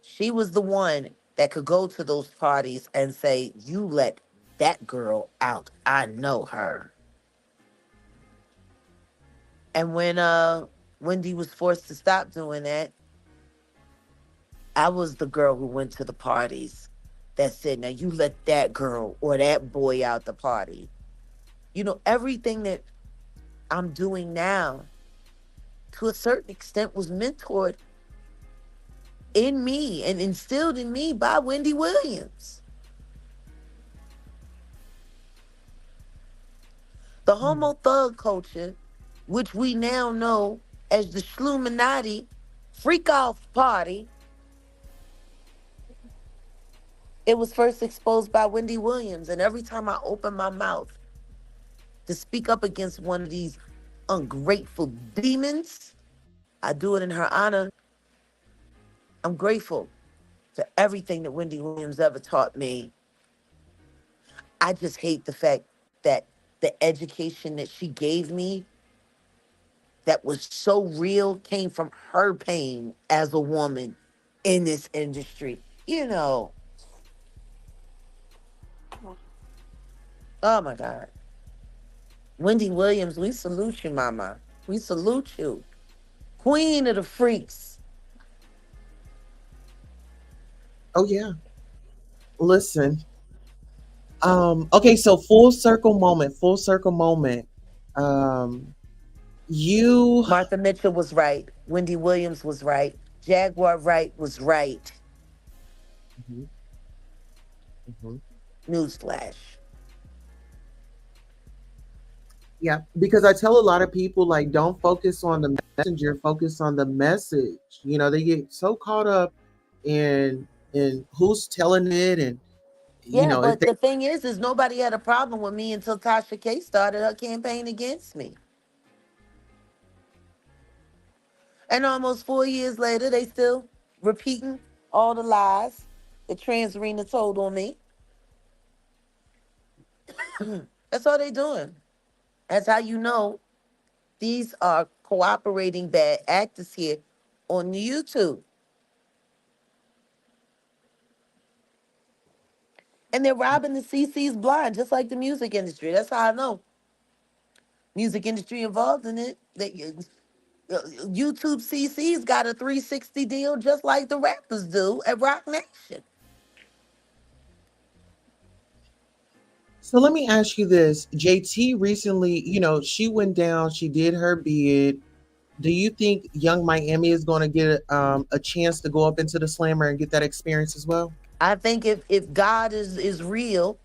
She was the one that could go to those parties and say, "You let that girl out. I know her. And when Wendy was forced to stop doing that, I was the girl who went to the parties that said, now you let that girl or that boy out the party. Everything that I'm doing now, to a certain extent, was mentored in me and instilled in me by Wendy Williams. The homo thug culture, which we now know as the Shluminati freak off party, it was first exposed by Wendy Williams. And every time I open my mouth to speak up against one of these ungrateful demons, I do it in her honor. I'm grateful for everything that Wendy Williams ever taught me. I just hate the fact that the education that she gave me that was so real came from her pain as a woman in this industry. Oh my God. Wendy Williams, we salute you, mama. We salute you. Queen of the freaks. Oh yeah. Listen. Okay, so full circle moment, full circle moment. Um, you Martha Mitchell was right. Wendy Williams was right. Jaguar Wright was right. Mhm, mhm. Newsflash. Yeah, because I tell a lot of people like don't focus on the messenger, focus on the message. They get so caught up in who's telling it and Yeah, if but they the thing is nobody had a problem with me until Tasha K started her campaign against me. And almost 4 years later, they still repeating all the lies that Transrena told on me. That's all they doing. That's how you know these are cooperating bad actors here on the YouTube. And they're robbing the CCs blind, just like the music industry. That's how I know. Music industry involved in it. YouTube CCs got a 360 deal just like the rappers do at Rock Nation. So let me ask you this. JT recently, she went down, she did her bid. Do you think Young Miami is going to get a chance to go up into the slammer and get that experience as well? I think if God is real,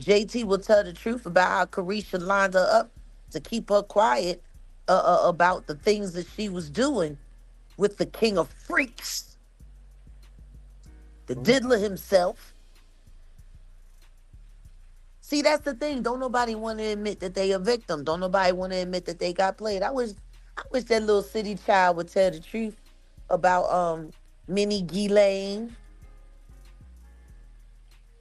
JT will tell the truth about how Carisha lined her up to keep her quiet about the things that she was doing with the king of freaks, the Mhm. diddler himself. See, that's the thing. Don't nobody want to admit that they a victim. Don't nobody want to admit that they got played. I wish that little city child would tell the truth about Minnie Ghislaine.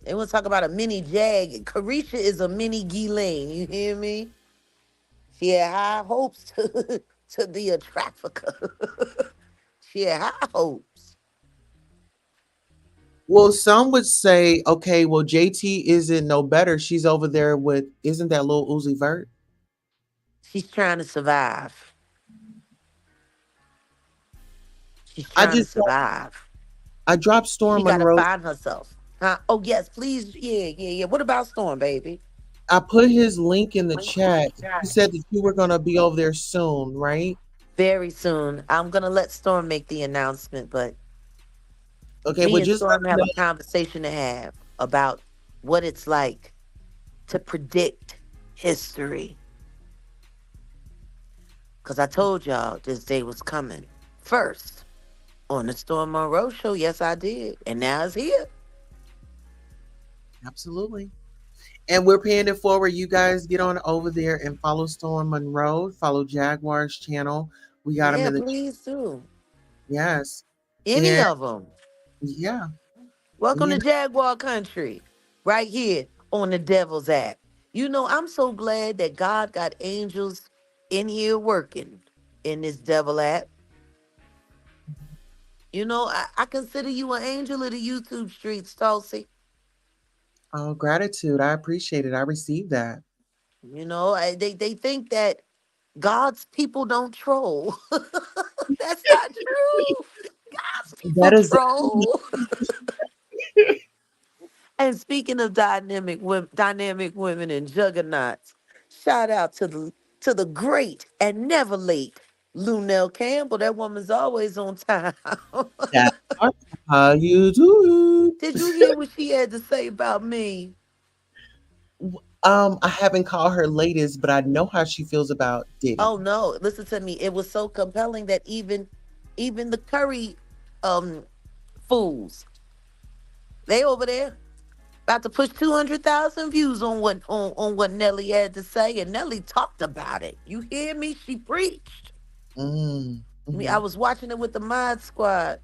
They want to talk about a mini Jag. Carisha is a mini Ghislaine. You hear me? She had high hopes to be a trafficker. She had high hopes. Well, some would say, okay, well, JT isn't no better. She's over there with, isn't that little Uzi Vert? She's trying to survive. She's I trying to just, survive. I dropped She Storm got to Monroe. find herself. Huh? Oh, yes, please. Yeah, yeah, yeah. What about Storm, baby? I put his link in the chat. He said that you were going to be over there soon, right? Very soon. I'm going to let Storm make the announcement, but Okay, me well, and just let Storm me have a know. conversation to have about what it's like to predict history. Because I told y'all this day was coming. First, on the Storm Monroe show, yes, I did. And now it's here. Absolutely. And we're paying it forward. You guys get on over there and follow Storm Monroe, follow Jaguar's channel. We got him Yeah, in the please do. yes. Any And of them. yeah, Welcome you to know, Jaguar Country, right here on the Devil's app. I'm so glad that God got angels in here working in this Devil app. I consider you an angel of the YouTube streets, Tulsi. Oh, gratitude. I appreciate it. I received that. You know, they think that God's people don't troll. That's not true. God's people That is, troll. And speaking of dynamic women and juggernauts, shout out to the great and never late Lunell Campbell. That woman's always on time. that how you do. Did you hear what she had to say about me? I haven't called her latest, but I know how she feels about Diddy. Oh no, listen to me. It was so compelling that even the Curry um fools, they over there about to push 200,000 views on what Nelly had to say, and Nelly talked about it. You hear me? She preached. Mm, I hmm. was watching it with the Mod Squad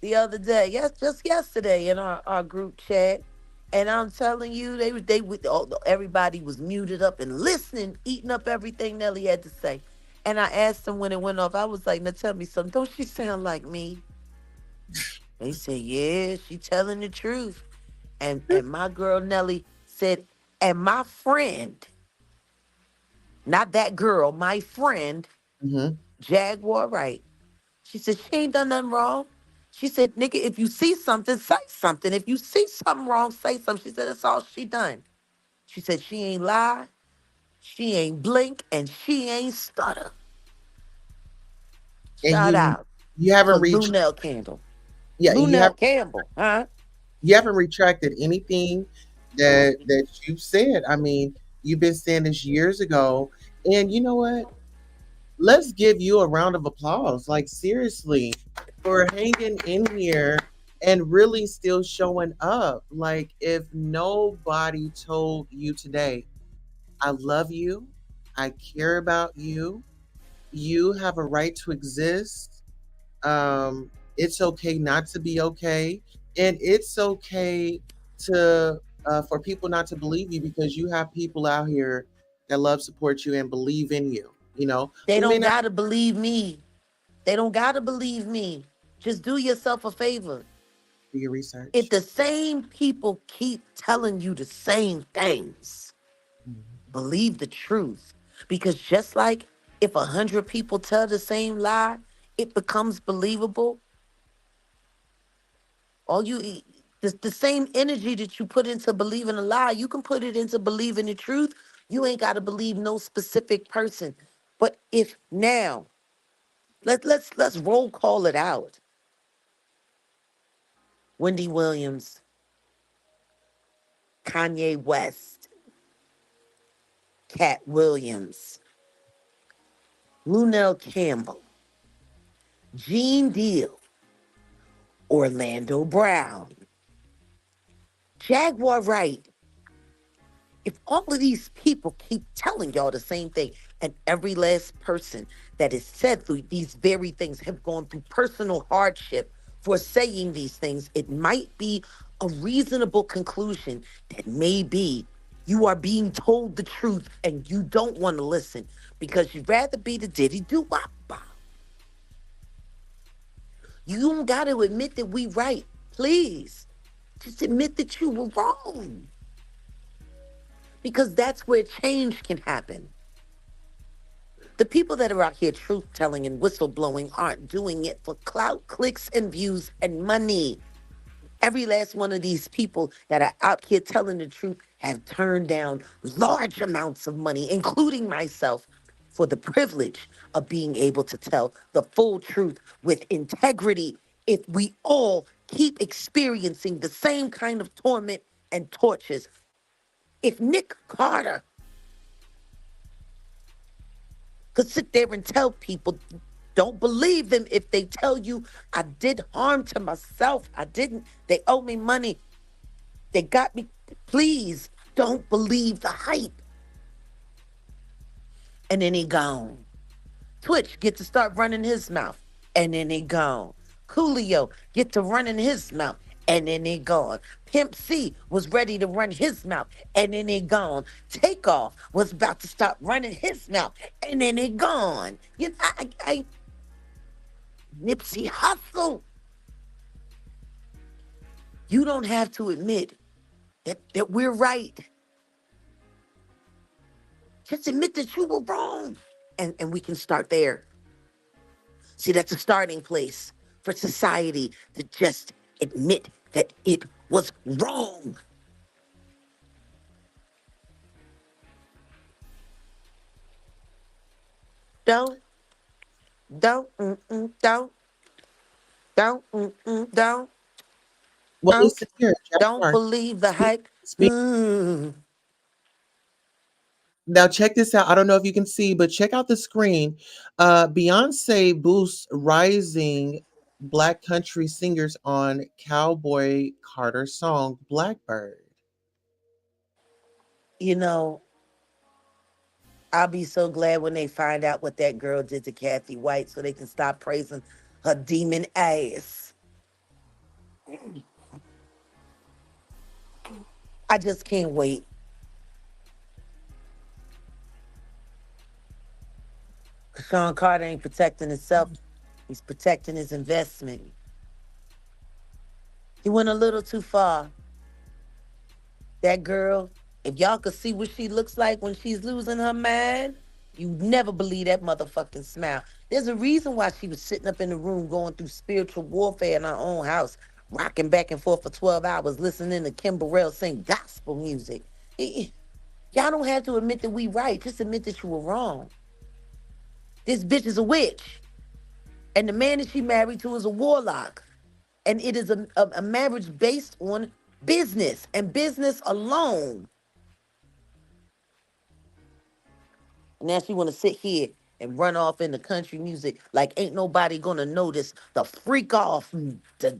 the other day. Yes, just yesterday in our group chat. And I'm telling you, everybody was muted up and listening, eating up everything Nelly had to say. And I asked them when it went off. I was like, "Now tell me something. Don't she sound like me?" They said, "Yeah, she telling the truth." And my girl Nelly said, "And my friend, not that girl, my friend Hmm. Jaguar Wright." She said, "She ain't done nothing wrong." She said, "Nigga, if you see something, say something. If you see something wrong, say something." She said, "That's all she done." She said, "She ain't lie, she ain't blink, and she ain't stutter." And Shout out you for haven't reached, Lunell Candle. yeah, Lunell Campbell, huh? you haven't retracted anything that you've said. I mean, you've been saying this years ago, and you know what? Let's give you a round of applause. Like seriously, for hanging in here and really still showing up. Like if nobody told you today, I love you, I care about you, you have a right to exist. It's okay not to be okay, and it's okay to for people not to believe you because you have people out here that love, support you, and believe in you. You know, They we may don't not gotta believe me. They don't gotta believe me. Just do yourself a favor. do your If research. the same people keep telling you the same things, Mhm. believe the truth. Because just like if 100 people tell the same lie, it becomes believable. All you the same energy that you put into believing a lie, you can put it into believing the truth. You ain't got to believe no specific person. But if now, let's roll call it out. Wendy Williams, Kanye West, Cat Williams, Lunell Campbell, Gene Deal, Orlando Brown, Jaguar Wright. If all of these people keep telling y'all the same thing, and every last person that has said through these very things have gone through personal hardship for saying these things, it might be a reasonable conclusion that maybe you are being told the truth and you don't want to listen because you'd rather be the diddy do wop. You don't got to admit that we right. Please, just admit that you were wrong because that's where change can happen. The people that are out here truth telling and whistleblowing aren't doing it for clout, clicks, and views and money. Every last one of these people that are out here telling the truth have turned down large amounts of money, including myself, for the privilege of being able to tell the full truth with integrity if we all keep experiencing the same kind of torment and tortures. If Nick Carter could sit there and tell people, don't believe them if they tell you I did harm to myself. I didn't. They owe me money. They got me. Please don't believe the hype. And then he gone. Twitch get to start running his mouth. And then he gone. Coolio get to running his mouth. And then he gone. Pimp C was ready to run his mouth. And then he gone. Takeoff was about to start running his mouth. And then he gone. Nipsey Hustle. You don't have to admit that we're right. Just admit that you were wrong. And we can start there. See, that's a starting place for society to just admit that it was wrong. Don't, don't, don't, Well, listen here, don't Jaguar. believe the Speak, hype. speak. Now check this out. I don't know if you can see, but check out the screen. Beyonce boosts rising Black country singers on Cowboy Carter's song Blackbird. You know, I'll be so glad when they find out what that girl did to Kathy White so they can stop praising her demon ass. I just can't wait. Sean Carter ain't protecting himself. He's protecting his investment. He went a little too far. That girl, if y'all could see what she looks like when she's losing her mind, you never believe that motherfucking smile. There's a reason why she was sitting up in the room going through spiritual warfare in her own house, rocking back and forth for 12 hours, listening to Kim Burrell sing gospel music. Y'all don't have to admit that we right. Just admit that you were wrong. This bitch is a witch. And the man that she married to is a warlock. And it is a marriage based on business and business alone. And now she want to sit here and run off into country music like ain't nobody gonna notice the freak off, the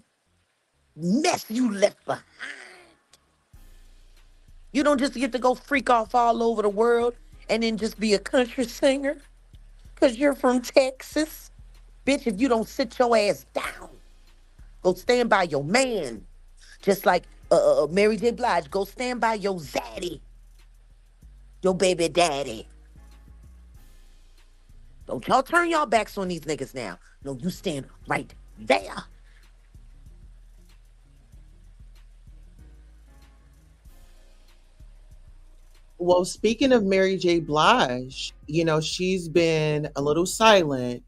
mess you left behind. You don't just get to go freak off all over the world and then just be a country singer because you're from Texas. Bitch, if you don't sit your ass down, go stand by your man. Just like Mary J. Blige, go stand by your zaddy, your baby daddy. Don't y'all turn y'all backs on these niggas now. No, you stand right there. Well, speaking of Mary J. Blige, she's been a little silent.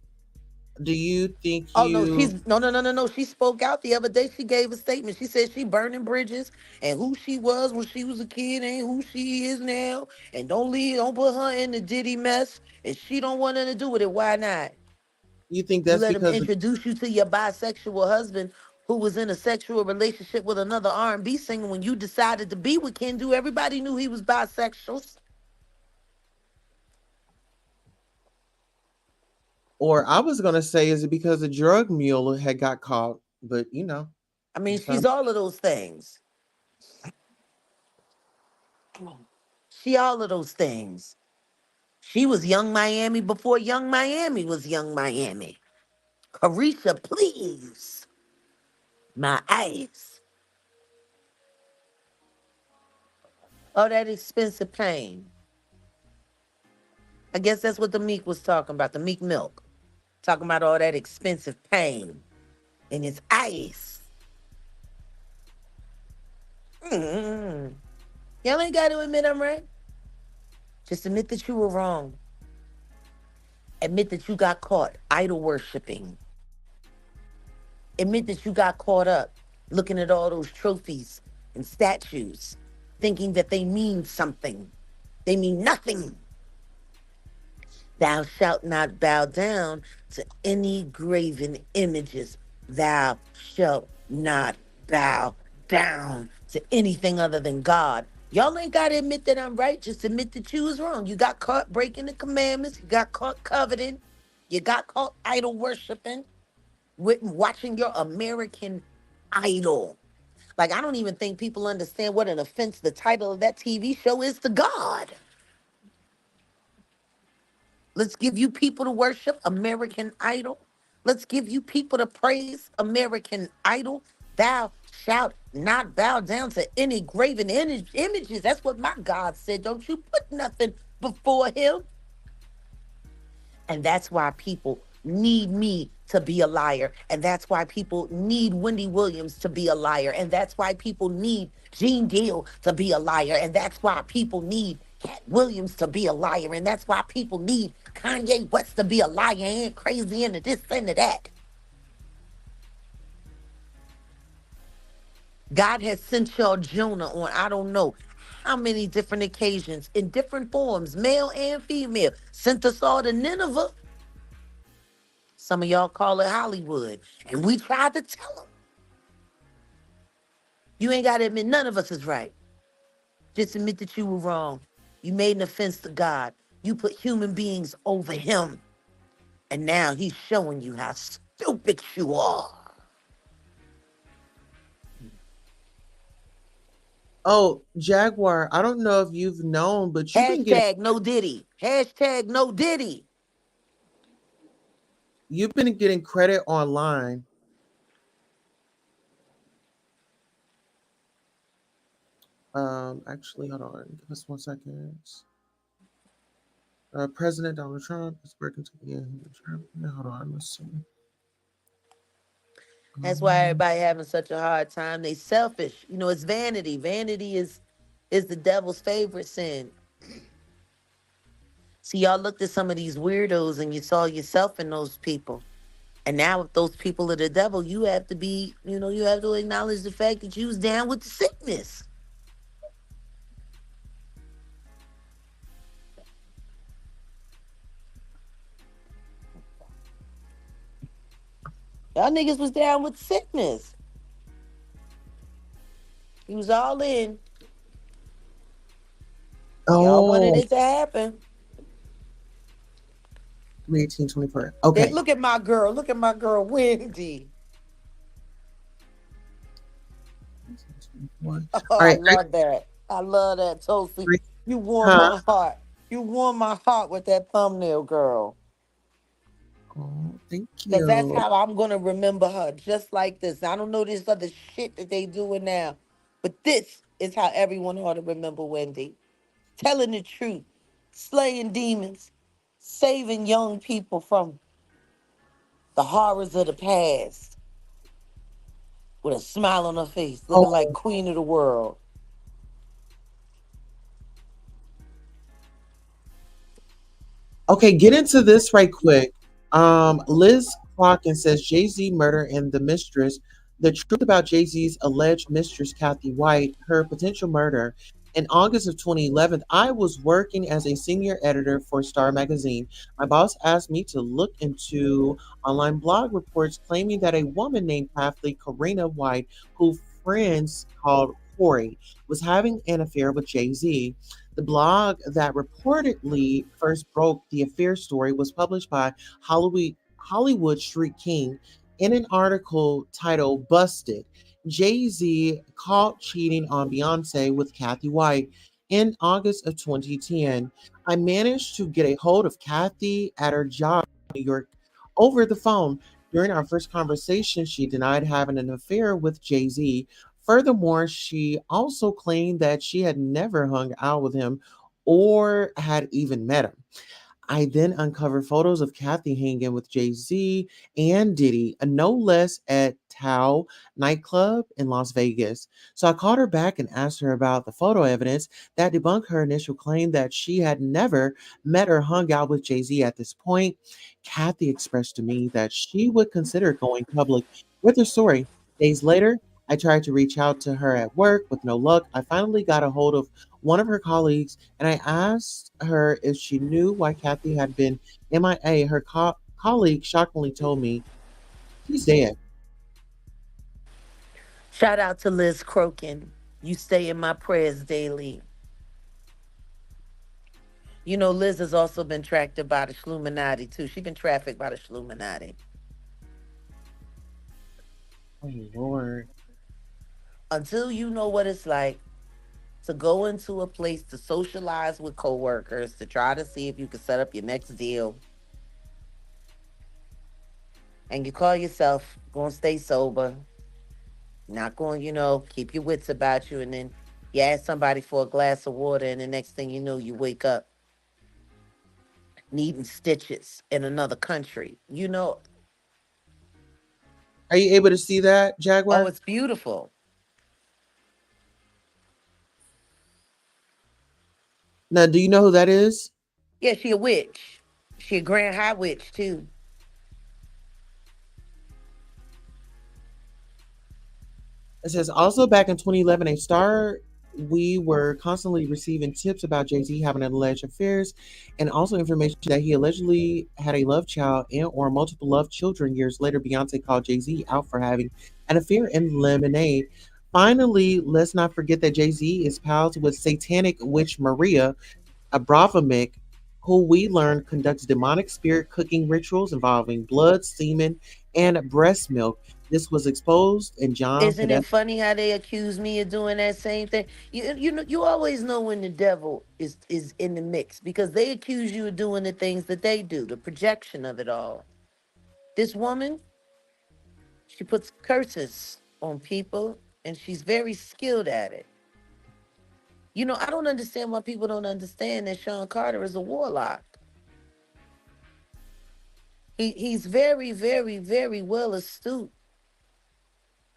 Do you think Oh no, you no. She spoke out the other day. She gave a statement. She said she burning bridges and who she was when she was a kid ain't who she is now. And don't put her in the Diddy mess. And she don't want nothing to do with it. Why not? you think You that's let him because introduce you to your bisexual husband who was in a sexual relationship with another R&B singer when you decided to be with Kendu. Everybody knew he was bisexual. or I was gonna say, is it because the drug mule had got caught? But I mean, she's some all of those things. She all of those things. She was Young Miami before Young Miami was Young Miami. Carisha, please. My eyes. Oh, that expensive pain. I guess that's what the Meek was talking about, the Meek Milk. Talking about all that expensive pain in his eyes. Mm-hmm. Y'all ain't got to admit I'm right. Just admit that you were wrong. Admit that you got caught idol worshiping. Admit that you got caught up looking at all those trophies and statues, thinking that they mean something. They mean nothing. Thou shalt not bow down to any graven images. Thou shalt not bow down to anything other than God. Y'all ain't got to admit that I'm right. Just admit that you was wrong. You got caught breaking the commandments. You got caught coveting. You got caught idol worshiping, with watching your American Idol. Like, I don't even think people understand what an offense the title of that TV show is to God. Let's give you people to worship American Idol. Let's give you people to praise American Idol. Thou shalt not bow down to any graven images. That's what my God said. Don't you put nothing before him. And that's why people need me to be a liar. And that's why people need Wendy Williams to be a liar. And that's why people need Gene Deal to be a liar. And that's why people need Cat Williams to be a liar. And that's why people need Kanye West to be a liar and crazy into this and that. God has sent y'all Jonah on I don't know how many different occasions in different forms, male and female. Sent us all to Nineveh. Some of y'all call it Hollywood. And we tried to tell them. You ain't got to admit none of us is right. Just admit that you were wrong. You made an offense to God. You put human beings over him. And now he's showing you how stupid you are. Oh, Jaguar, I don't know if you've known, but Hashtag no Diddy. Hashtag no Diddy. you've been getting credit online. Actually, hold on. Give us 1 second. President Donald Trump is working to the end. Hold on, let's see. That's why Um, everybody having such a hard time. They selfish. You know, it's vanity. Vanity is the devil's favorite sin. See, y'all looked at some of these weirdos and you saw yourself in those people. And now if those people are the devil, you have to be, you have to acknowledge the fact that you was down with the sickness. Y'all niggas was down with sickness. He was all in. Y'all wanted oh, it to happen. 1824. They Okay. look at my girl. Look at my girl, Wendy. All Oh, I right. love that. I love that, Tofi. You warm Huh? my heart. You warm my heart with that thumbnail, girl. Oh, thank Because that's you. how I'm going to remember her, just like this. I don't know this other shit that they doing now, but this is how everyone ought to remember Wendy. Telling the truth, slaying demons, saving young people from the horrors of the past with a smile on her face, looking like Oh, queen of the world. okay. Get into this right quick. Liz Clocken says Jay Z murder and the mistress. The truth about Jay Z's alleged mistress, Kathy White, her potential murder. In August of 2011, I was working as a senior editor for Star Magazine. My boss asked me to look into online blog reports claiming that a woman named Kathleen Karina White, who friends called Corey, was having an affair with Jay Z. The blog that reportedly first broke the affair story was published by Hollywood Street King in an article titled Busted. Jay Z caught cheating on Beyonce with Kathy White in August of 2010. I managed to get a hold of Kathy at her job in New York over the phone. During our first conversation, she denied having an affair with Jay Z. Furthermore, she also claimed that she had never hung out with him or had even met him. I then uncovered photos of Kathy hanging with Jay Z and Diddy, no less at Tauwk nightclub in Las Vegas. So I called her back and asked her about the photo evidence that debunked her initial claim that she had never met or hung out with Jay Z at this point. Kathy expressed to me that she would consider going public with her story. Days later, I tried to reach out to her at work with no luck. I finally got a hold of one of her colleagues and I asked her if she knew why Kathy had been MIA. Her colleague shockingly told me she's dead. Shout out to Liz Crokin. You stay in my prayers daily. You know, Liz has also been tracked by the Shluminati, too. She's been trafficked by the Shluminati. Oh, Lord. Until you know what it's like to go into a place to socialize with coworkers, to try to see if you can set up your next deal, and you call yourself going to stay sober, not going, keep your wits about you, and then you ask somebody for a glass of water, and the next thing you know, you wake up needing stitches in another country. Are you able to see that, Oh, Jaguar? it's beautiful. Now, do you know who that is? Yeah, she a witch. She a grand high witch too. It says also back in 2011, a star. We were constantly receiving tips about Jay Z having alleged affairs, and also information that he allegedly had a love child and or multiple love children. Years later, Beyonce called Jay Z out for having an affair in Lemonade. Finally, let's not forget that Jay Z is pals with satanic witch Maria Abramovic, who we learned conducts demonic spirit cooking rituals involving blood, semen, and breast milk. This was exposed in John Isn't it Podesta. funny how they accuse me of doing that same thing? You always know when the devil is in the mix because they accuse you of doing the things that they do, the projection of it all. This woman, she puts curses on people and she's very skilled at it. I don't understand why people don't understand that Sean Carter is a warlock. He's very, very, very well astute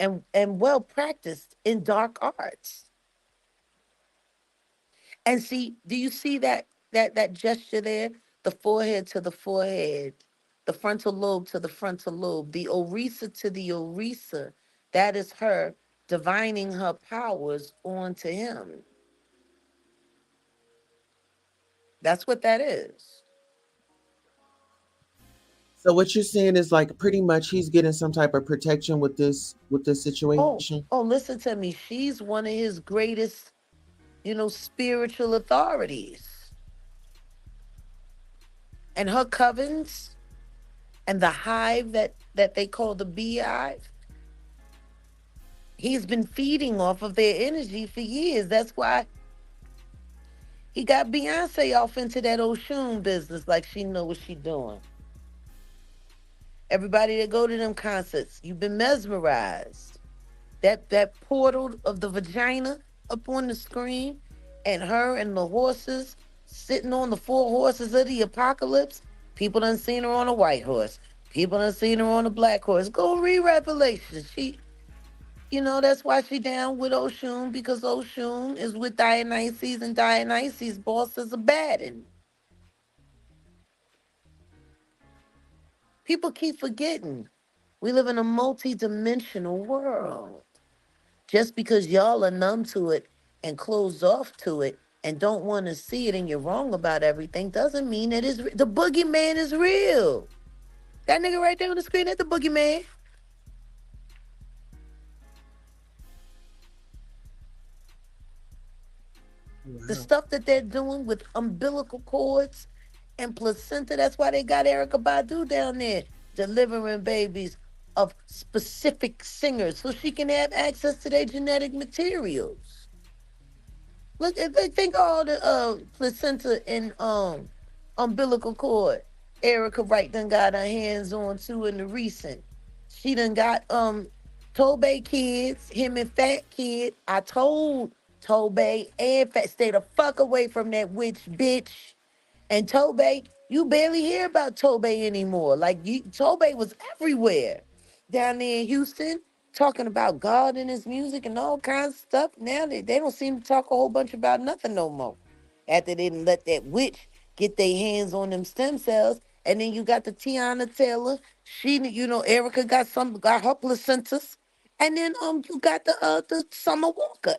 and well practiced in dark arts. And see, do you see that gesture there? The forehead to the forehead, the frontal lobe to the frontal lobe, the orisa to the orisa. That is her divining her powers onto him. That's what that is. So what you're saying is like pretty much he's getting some type of protection with this Oh, situation. oh, listen to me. She's one of his greatest, spiritual authorities. And her covens and the hive that they call the beehive, he's been feeding off of their energy for years. That's why he got Beyonce off into that Oshun business like she know what she doing. Everybody that go to them concerts, you've been mesmerized. That portal of the vagina up on the screen and her and the horses sitting on the four horses of the apocalypse. People done seen her on a white horse. People done seen her on a black horse. Go read Revelation. That's why she down with Oshun because Oshun is with Dionysus and Dionysus boss is a baddin'. People keep forgetting. We live in a multi-dimensional world. Just because y'all are numb to it and closed off to it and don't want to see it and you're wrong about everything doesn't mean that the boogeyman is real. That nigga right there on the screen, that's the boogeyman. The Wow. stuff that they're doing with umbilical cords and placenta, that's why they got Erica Badu down there delivering babies of specific singers so she can have access to their genetic materials. Look, if they think all the placenta and umbilical cord, Erica Wright done got her hands on too in the recent. She done got Tauwk kids, him and Fat Kid. I told Tauwk and Fat stay the fuck away from that witch bitch. And Tauwk, you barely hear about Tauwk anymore. Like Tauwk was everywhere down there in Houston, talking about God and his music and all kinds of stuff. Now they don't seem to talk a whole bunch about nothing no more. After they didn't let that witch get their hands on them stem cells. And then you got the Tiana Taylor. She, Erica got her placentas. And then you got the Summer Walker.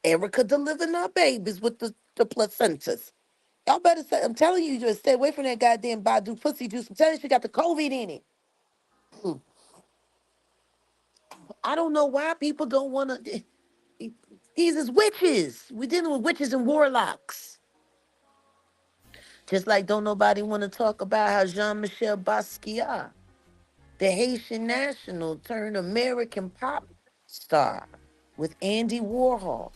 Erica delivering her babies with the placentas. Y'all better say, I'm telling you, you just stay away from that goddamn Badu pussy juice. I'm telling you, she got the COVID in it. Mm. I don't know why people don't want to. These is witches. We're dealing with witches and warlocks. Just like don't nobody want to talk about how Jean-Michel Basquiat, the Haitian national turned American pop star with Andy Warhol,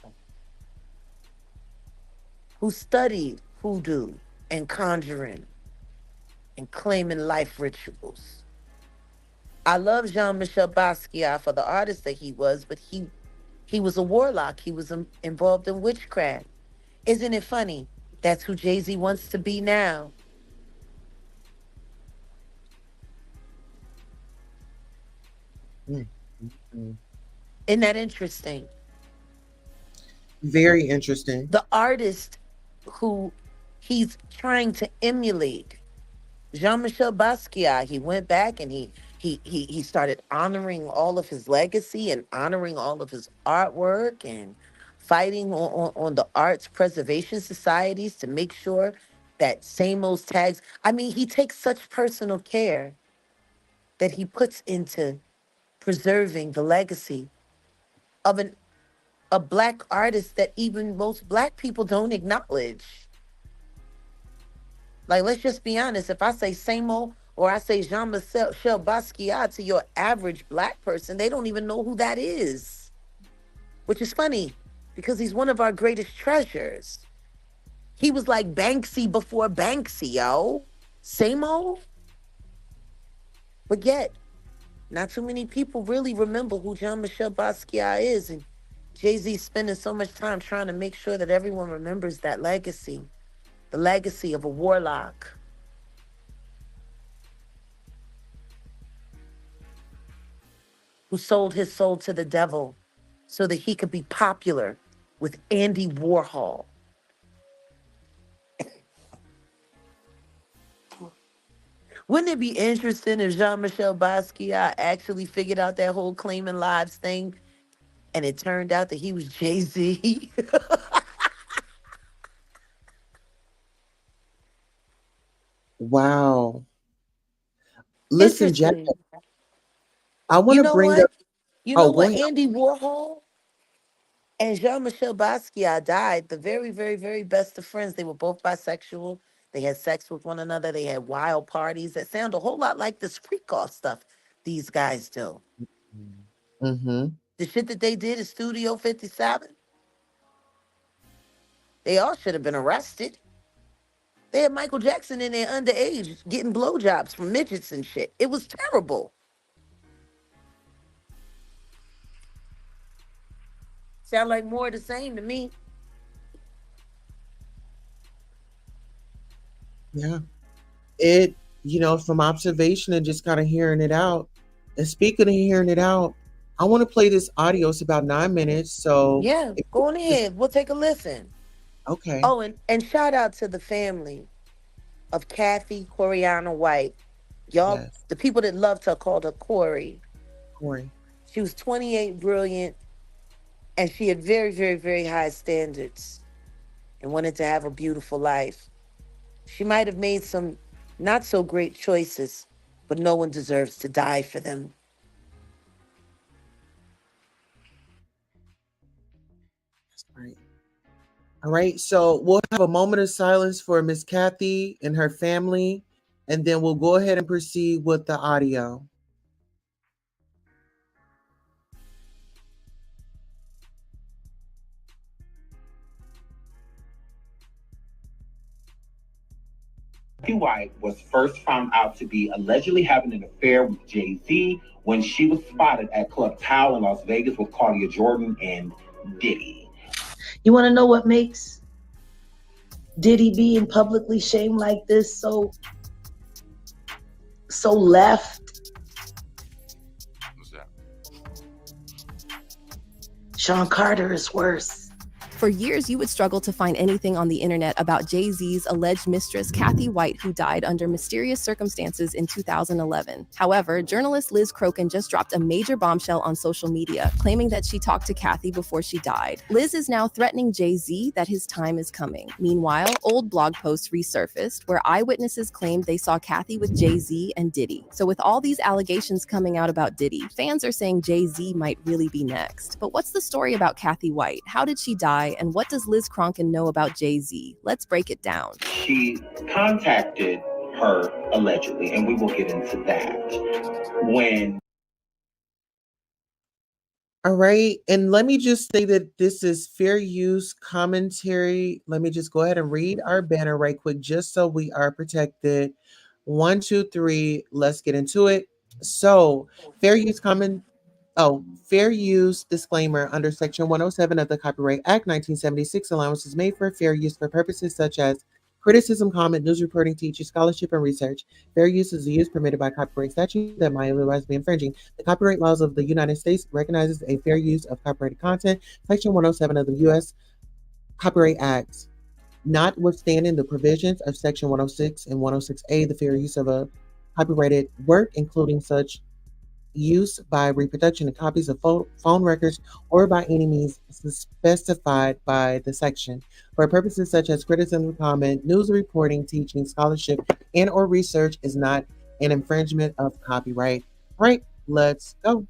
who studied hoodoo and conjuring and claiming life rituals. I love Jean-Michel Basquiat for the artist that he was, but he was a warlock. He was involved in witchcraft. Isn't it funny? That's who Jay-Z wants to be now. Mm, mm. Isn't that interesting? Very interesting. The artist who he's trying to emulate, Jean-Michel Basquiat, he went back and he started honoring all of his legacy and honoring all of his artwork and fighting on the arts preservation societies to make sure that same old tags. I mean, he takes such personal care that he puts into preserving the legacy of a black artist that even most black people don't acknowledge. Like, let's just be honest. If I say Samo or I say Jean-Michel Basquiat to your average black person, they don't even know who that is. Which is funny because he's one of our greatest treasures. He was like Banksy before Banksy, yo. Samo? But yet, not too many people really remember who Jean-Michel Basquiat is. And Jay-Z spending so much time trying to make sure that everyone remembers that legacy. The legacy of a warlock. Who sold his soul to the devil so that he could be popular with Andy Warhol. Wouldn't it be interesting if Jean-Michel Basquiat actually figured out that whole claiming lives thing and it turned out that he was Jay-Z? Wow. Listen, Jack, Interesting. I want You to know bring what? up. You Oh, know go what? ahead. Andy Warhol and Jean-Michel Basquiat died the very, very, very best of friends. They were both bisexual. They had sex with one another. They had wild parties that sound a whole lot like this freak off stuff these guys do. Mm-hmm. The shit that they did at Studio 57, they all should have been arrested. They had Michael Jackson in there underage getting blowjobs from midgets and shit. It was terrible. Sound like more of the same to me. Yeah. From observation and just kind of hearing it out. And speaking of hearing it out, I want to play this audio. It's about 9 minutes. So, Yeah, if go on just ahead. We'll take a listen. okay. Oh, and shout out to the family of Kathy Coriana White. Y'all, Yes. the people that loved her called her Corey. Corey. She was 28, brilliant, and she had very, very, very high standards and wanted to have a beautiful life. She might have made some not so great choices, but no one deserves to die for them. That's right. All right. So we'll have a moment of silence for Miss Kathy and her family, and then we'll go ahead and proceed with the audio. Kathy White was first found out to be allegedly having an affair with Jay-Z when she was spotted at Club Tauwk in Las Vegas with Claudia Jordan and Diddy. You want to know what makes Diddy being publicly shamed like this so left? What's that? Sean Carter is worse. For years, you would struggle to find anything on the internet about Jay-Z's alleged mistress, Kathy White, who died under mysterious circumstances in 2011. However, journalist Liz Crokin just dropped a major bombshell on social media, claiming that she talked to Kathy before she died. Liz is now threatening Jay-Z that his time is coming. Meanwhile, old blog posts resurfaced where eyewitnesses claimed they saw Kathy with Jay-Z and Diddy. So with all these allegations coming out about Diddy, fans are saying Jay-Z might really be next. But what's the story about Kathy White? How did she die? And what does Liz Cronkin know about Jay-Z? Let's break it down. She contacted her allegedly, and we will get into that. All right. And let me just say that this is fair use commentary. Let me just go ahead and read our banner right quick, just so we are protected. 1, 2, 3. Let's get into it. So, fair use comment. Oh, fair use disclaimer under Section 107 of the Copyright Act 1976. Allowance is made for fair use for purposes such as Criticism, comment, news reporting, teaching, scholarship, and research. Fair use is the use permitted by copyright statute that might otherwise be infringing. The copyright laws of the United States recognizes a fair use of copyrighted content. Section 107 of the U.S. Copyright Act. Notwithstanding the provisions of Section 106 and 106A, the fair use of a copyrighted work, including such use by reproduction of copies of phone records or by any means specified by the section for purposes such as criticism, comment, news reporting, teaching, scholarship, and or research is not an infringement of copyright. All right, let's go.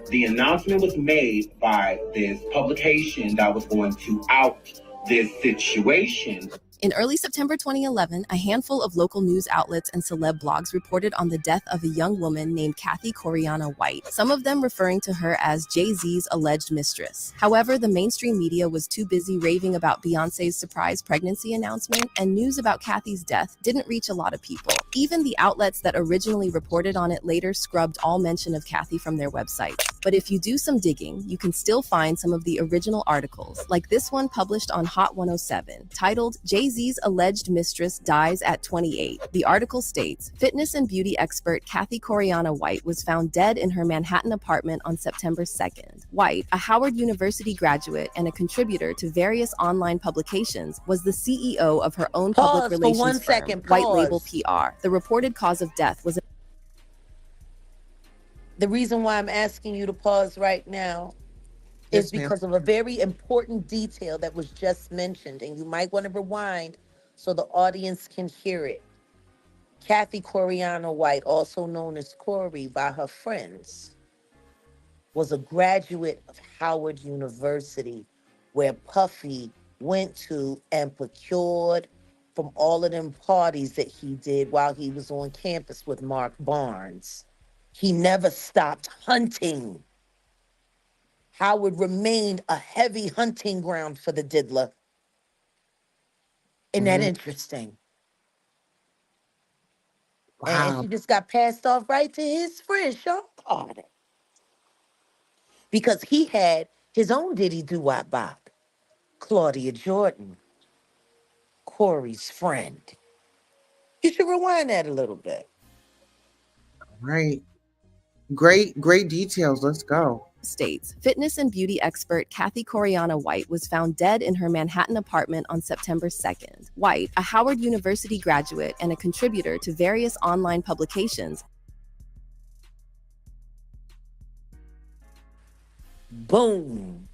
The announcement was made by this publication that was going to out this situation. In early September 2011, a handful of local news outlets and celeb blogs reported on the death of a young woman named Kathy Coriana White, some of them referring to her as Jay-Z's alleged mistress. However, the mainstream media was too busy raving about Beyonce's surprise pregnancy announcement, and news about Kathy's death didn't reach a lot of people. Even the outlets that originally reported on it later scrubbed all mention of Kathy from their websites. But if you do some digging, you can still find some of the original articles, like this one published on Hot 107, titled Jay-Z's alleged mistress dies at 28. The article states, fitness and beauty expert Kathy Coriana White was found dead in her Manhattan apartment on September 2nd. White, a Howard University graduate and a contributor to various online publications, was the CEO of her own public relations firm, White Label PR. The reported cause of death was The reason why I'm asking you to pause right now is because of a very important detail that was just mentioned, and you might want to rewind so the audience can hear it. Kathy Coriana White, also known as Corey by her friends, was a graduate of Howard University, where Puffy went to and procured from all of them parties that he did while he was on campus with Mark Barnes. He never stopped hunting. Howard remained a heavy hunting ground for the diddler. Isn't that interesting? Wow. And she just got passed off right to his friend, Sean Carter. Because he had his own Diddy Doo-Wop Bop, Claudia Jordan, Corey's friend. You should rewind that a little bit. Right. Great details. Let's go. States, fitness and beauty expert Kathy Coriana White was found dead in her Manhattan apartment on September 2nd. White, a Howard University graduate and a contributor to various online publications. Boom.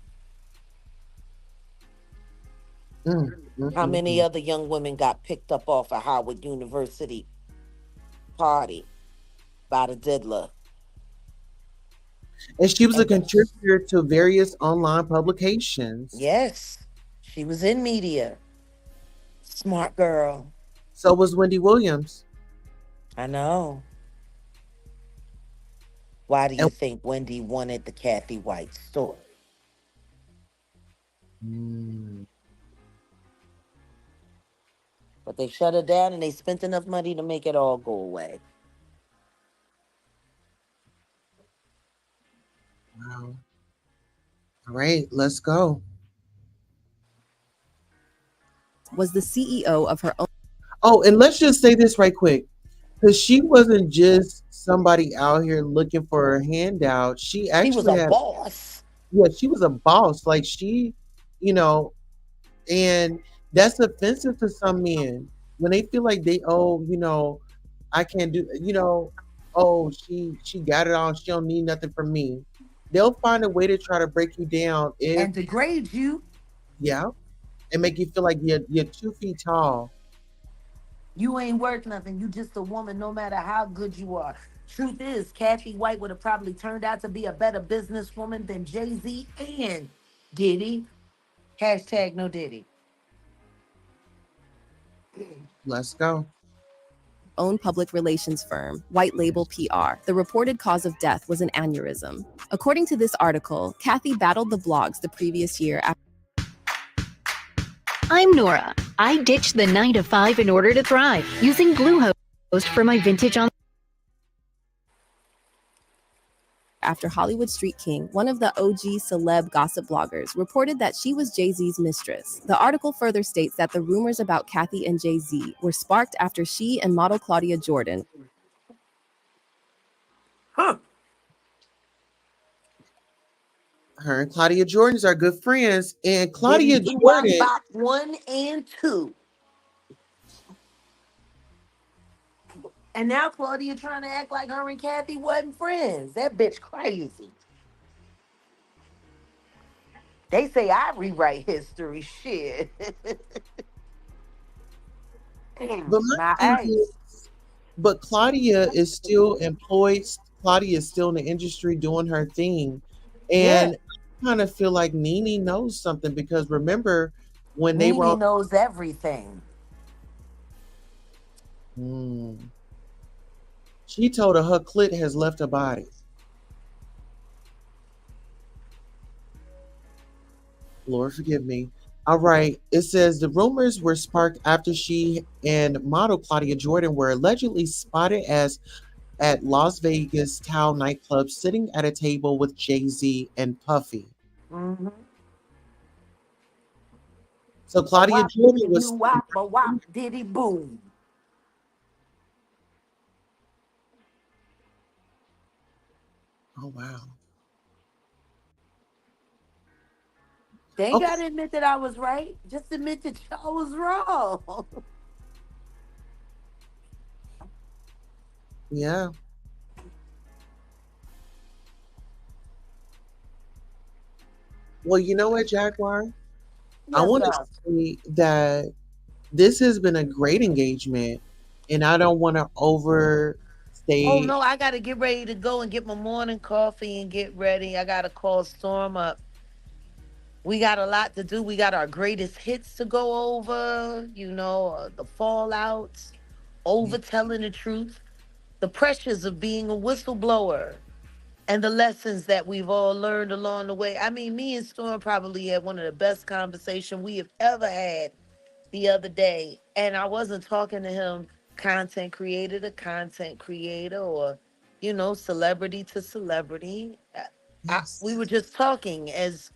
How many other young women got picked up off a Howard University party by the diddler? And she was a contributor to various online publications. Yes, she was in media. Smart girl. So was Wendy Williams. I know. Why do you think Wendy wanted the Kathy White story? But they shut her down and they spent enough money to make it all go away. Wow. All right, let's go. Was the CEO of her own. Oh, and let's just say this right quick, because she wasn't just somebody out here looking for a handout. She actually was a boss. Yeah, she was a boss. Like she, and that's offensive to some men when they feel like they I can't do, she got it all. She don't need nothing from me. They'll find a way to try to break you down and degrade you. Yeah, and make you feel like you're 2 feet tall. You ain't worth nothing. You just a woman, no matter how good you are. Truth is, Kathy White would have probably turned out to be a better businesswoman than Jay-Z and Diddy. Hashtag no Diddy. Let's go. Own public relations firm, White Label PR. The reported cause of death was an aneurysm. According to this article, Kathy battled the blogs the previous year after. I'm Nora. I ditched the 9-to-5 in order to thrive, using Bluehost for my vintage on. after Hollywood Street King, one of the OG celeb gossip bloggers, reported that she was Jay-Z's mistress. The article further states that the rumors about Kathy and Jay-Z were sparked after she and model Claudia Jordan. Huh. Her and Claudia Jordans are good friends, and Claudia Diddy Jordan. Bop 1 and 2. And now Claudia trying to act like her and Kathy wasn't friends. That bitch crazy. They say I rewrite history. Shit. But my Now, thing is, but Claudia is still employed. Claudia is still in the industry doing her thing, and I kind of feel like Nene knows something because remember when they were Nene knows everything. She told her clit has left her body. Lord forgive me. All right. It says the rumors were sparked after she and model Claudia Jordan were allegedly spotted at Las Vegas Tauwk nightclub sitting at a table with Jay-Z and Puffy. Mm-hmm. So Claudia Jordan was wop, diddy boom. Oh wow. They ain't gotta admit that I was right. Just admit that y'all was wrong. Yeah. Well, you know what, Jaguar? I want to say that this has been a great engagement, and I don't want to overstay. Oh no, I gotta get ready to go and get my morning coffee and get ready. I gotta call Storm up. We got a lot to do. We got our greatest hits to go over, the fallouts, over telling the truth, the pressures of being a whistleblower, and the lessons that we've all learned along the way. I mean, me and Storm probably had one of the best conversations we have ever had the other day. And I wasn't talking to him content creator to content creator or, celebrity to celebrity. We were just talking as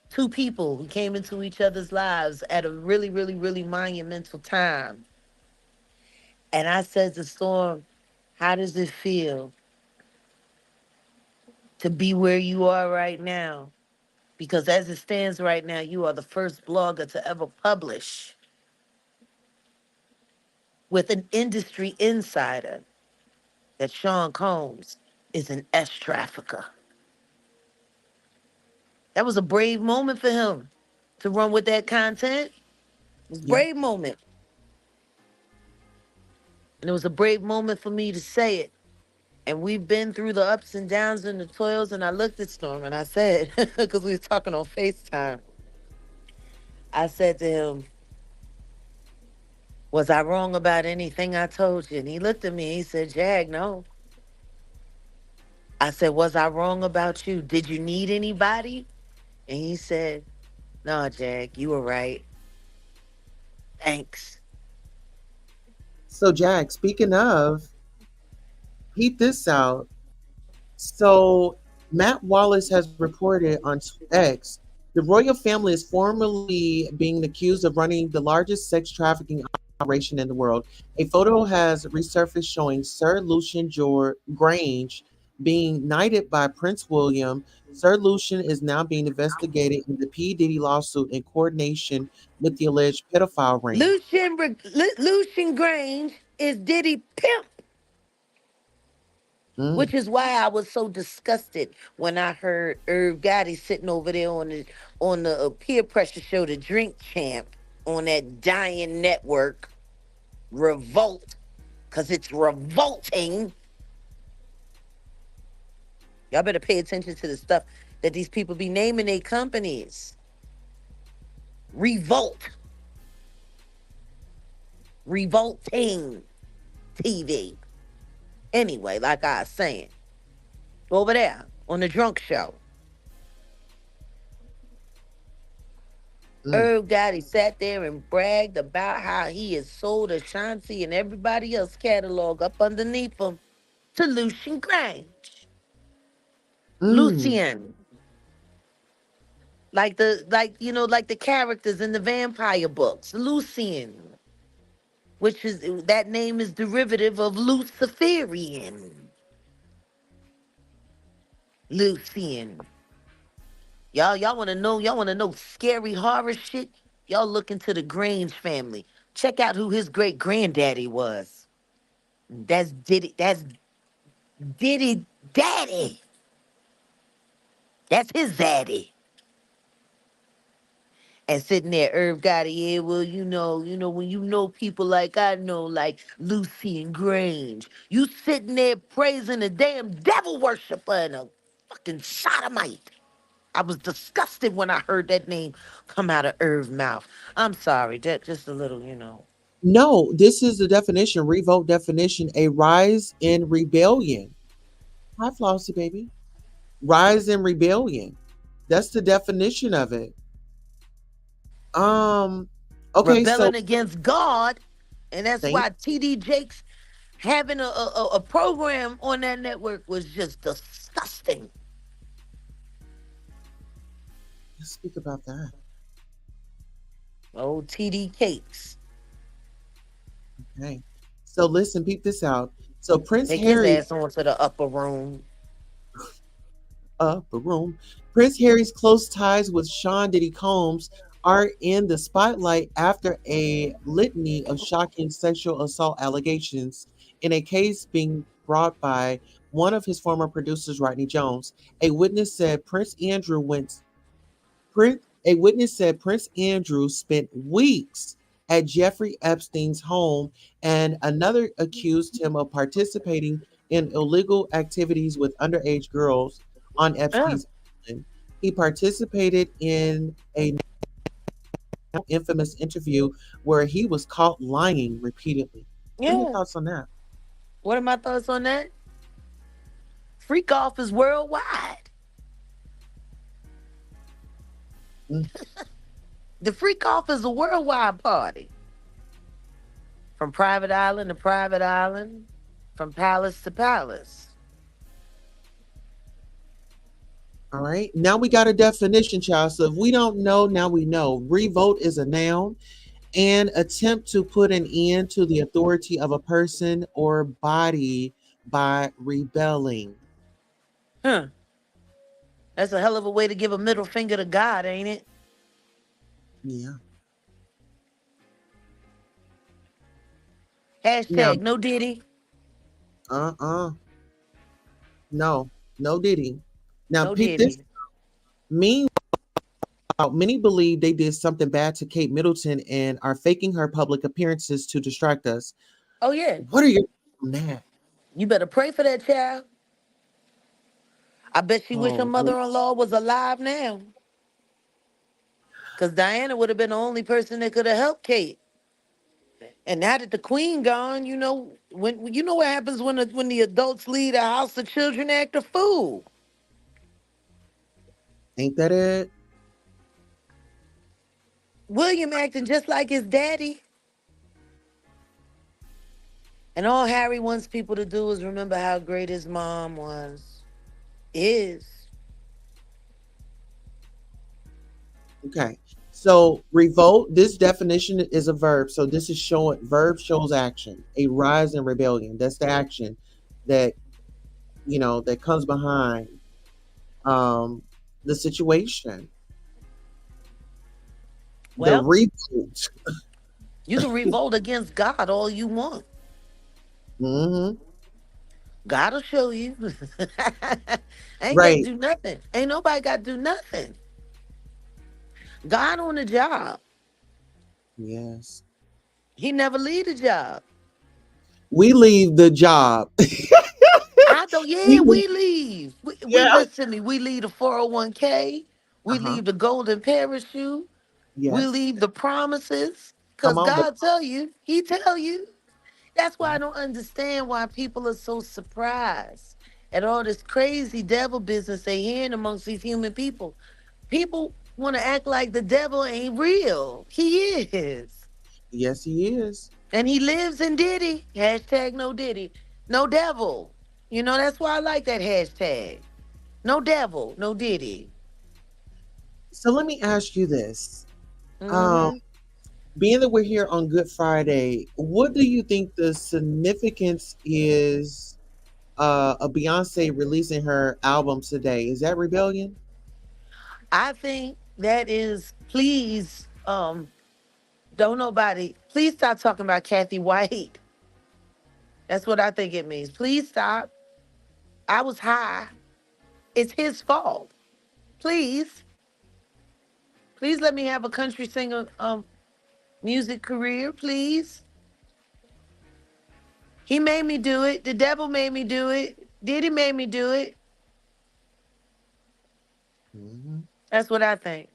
two people who came into each other's lives at a really, really, really monumental time. And I said to Storm, how does it feel to be where you are right now? Because as it stands right now, you are the first blogger to ever publish with an industry insider that Sean Combs is an S trafficker. That was a brave moment for him to run with that content. It was a brave moment. And it was a brave moment for me to say it. And we've been through the ups and downs and the toils. And I looked at Storm and I said, because we was talking on FaceTime, I said to him, was I wrong about anything I told you? And he looked at me, he said, Jag, no. I said, was I wrong about you? Did you need anybody? And he said, no, Jag, you were right. Thanks. So, Jag, speaking of, peep this out. So, Matt Wallace has reported on X, the royal family is formally being accused of running the largest sex trafficking operation in the world. A photo has resurfaced showing Sir Lucian Grange being knighted by Prince William. Sir Lucian is now being investigated in the P. Diddy lawsuit in coordination with the alleged pedophile ring. Lucian Grange is Diddy pimp. Which is why I was so disgusted when I heard Irv Gotti sitting over there on the peer pressure show, The Drink Champ, on that dying network, Revolt, because it's revolting. Y'all better pay attention to the stuff that these people be naming their companies. Revolt. Revolting TV. Anyway, like I was saying, over there on the drunk show, Irv Gotti sat there and bragged about how he has sold Ashanti and everybody else catalog up underneath him to Lucian Grange. Mm. Lucian. Like the characters in the vampire books. Lucian. Which is that name is derivative of Luciferian. Lucian. Y'all wanna know scary horror shit? Y'all look into the Grange family. Check out who his great granddaddy was. That's Diddy daddy. That's his daddy. And sitting there, Irv Gotti, yeah, well, when you know people like I know, like Lucy and Grange, you sitting there praising a damn devil worshiper and a fucking sodomite. I was disgusted when I heard that name come out of Irv's mouth. I'm sorry, that just a little. No, this is the definition, revolt definition, a rise in rebellion. Hi, Flossie, baby. Rise in rebellion. That's the definition of it. Um, okay, so Rebelling against God, and that's thank why TD Jakes having a program on that network was just disgusting. let's speak about that. Oh, TD Cakes. Okay. So listen, peep this out. So Prince Take his Harry ass on to the upper room. upper room. Prince Harry's close ties with Sean Diddy Combs are in the spotlight after a litany of shocking sexual assault allegations in a case being brought by one of his former producers, Rodney Jones. A witness said Prince Andrew spent weeks at Jeffrey Epstein's home, and another accused him of participating in illegal activities with underage girls on Yeah, Epstein's island. He participated in a now infamous interview where he was caught lying repeatedly. What are your yeah. thoughts on that? What are my thoughts on that? Freak off is worldwide. Mm, The freak off is a worldwide party. From private island to private island, from palace to palace. all right. Now we got a definition, child. So if we don't know, now we know. Revolt is a noun. And attempt to put an end to the authority of a person or body by rebelling. Huh. That's a hell of a way to give a middle finger to God, ain't it? Yeah. Now, Hashtag no Diddy. uh-uh. No, no Diddy. Now, No peep this. Diddy. Meanwhile, many believe they did something bad to Kate Middleton and are faking her public appearances to distract us. Oh yeah. What are your thoughts on that? You better pray for that child. I bet she wish her Oh, Lord. mother-in-law was alive now. Because Diana would have been the only person that could have helped Kate. And now that the queen gone, when you know what happens when the adults leave the house, the children act a fool. Ain't that it? William acting just like his daddy. And all Harry wants people to do is remember how great his mom was. Is. Okay. So revolt, this definition is a verb. So this is showing verb shows action, a rise in rebellion. That's the action that that comes behind um the situation. The Well, revolt. you can revolt against God all you want. Hmm. God'll show you. Ain't got to Right. do nothing. Ain't nobody got to do nothing. God on the job. Yes. He never leave the job. We leave the job. I don't. We Yeah, leave- we leave. We yeah. listen to me. We leave the 401k. We Uh-huh. leave the golden parachute. We Yes. leave the promises. Come Cause on, baby. God tell you. He tell you. That's why I don't understand why people are so surprised at all this crazy devil business they hearing amongst these human people. People want to act like the devil ain't real. He is. Yes, he is. And he lives in Diddy. Hashtag no Diddy. No devil. That's why I like that hashtag. No devil, no Diddy. So let me ask you this. Mm-hmm. Being that we're here on Good Friday, what do you think the significance is of Beyonce releasing her album today? Is that rebellion? I think that is, please, don't nobody, please stop talking about Kathy White. That's what I think it means. Please stop. I was high. It's his fault. Please, please let me have a country singer music career, please. He made me do it. The devil made me do it. Diddy made me do it. Mm-hmm. That's what I think.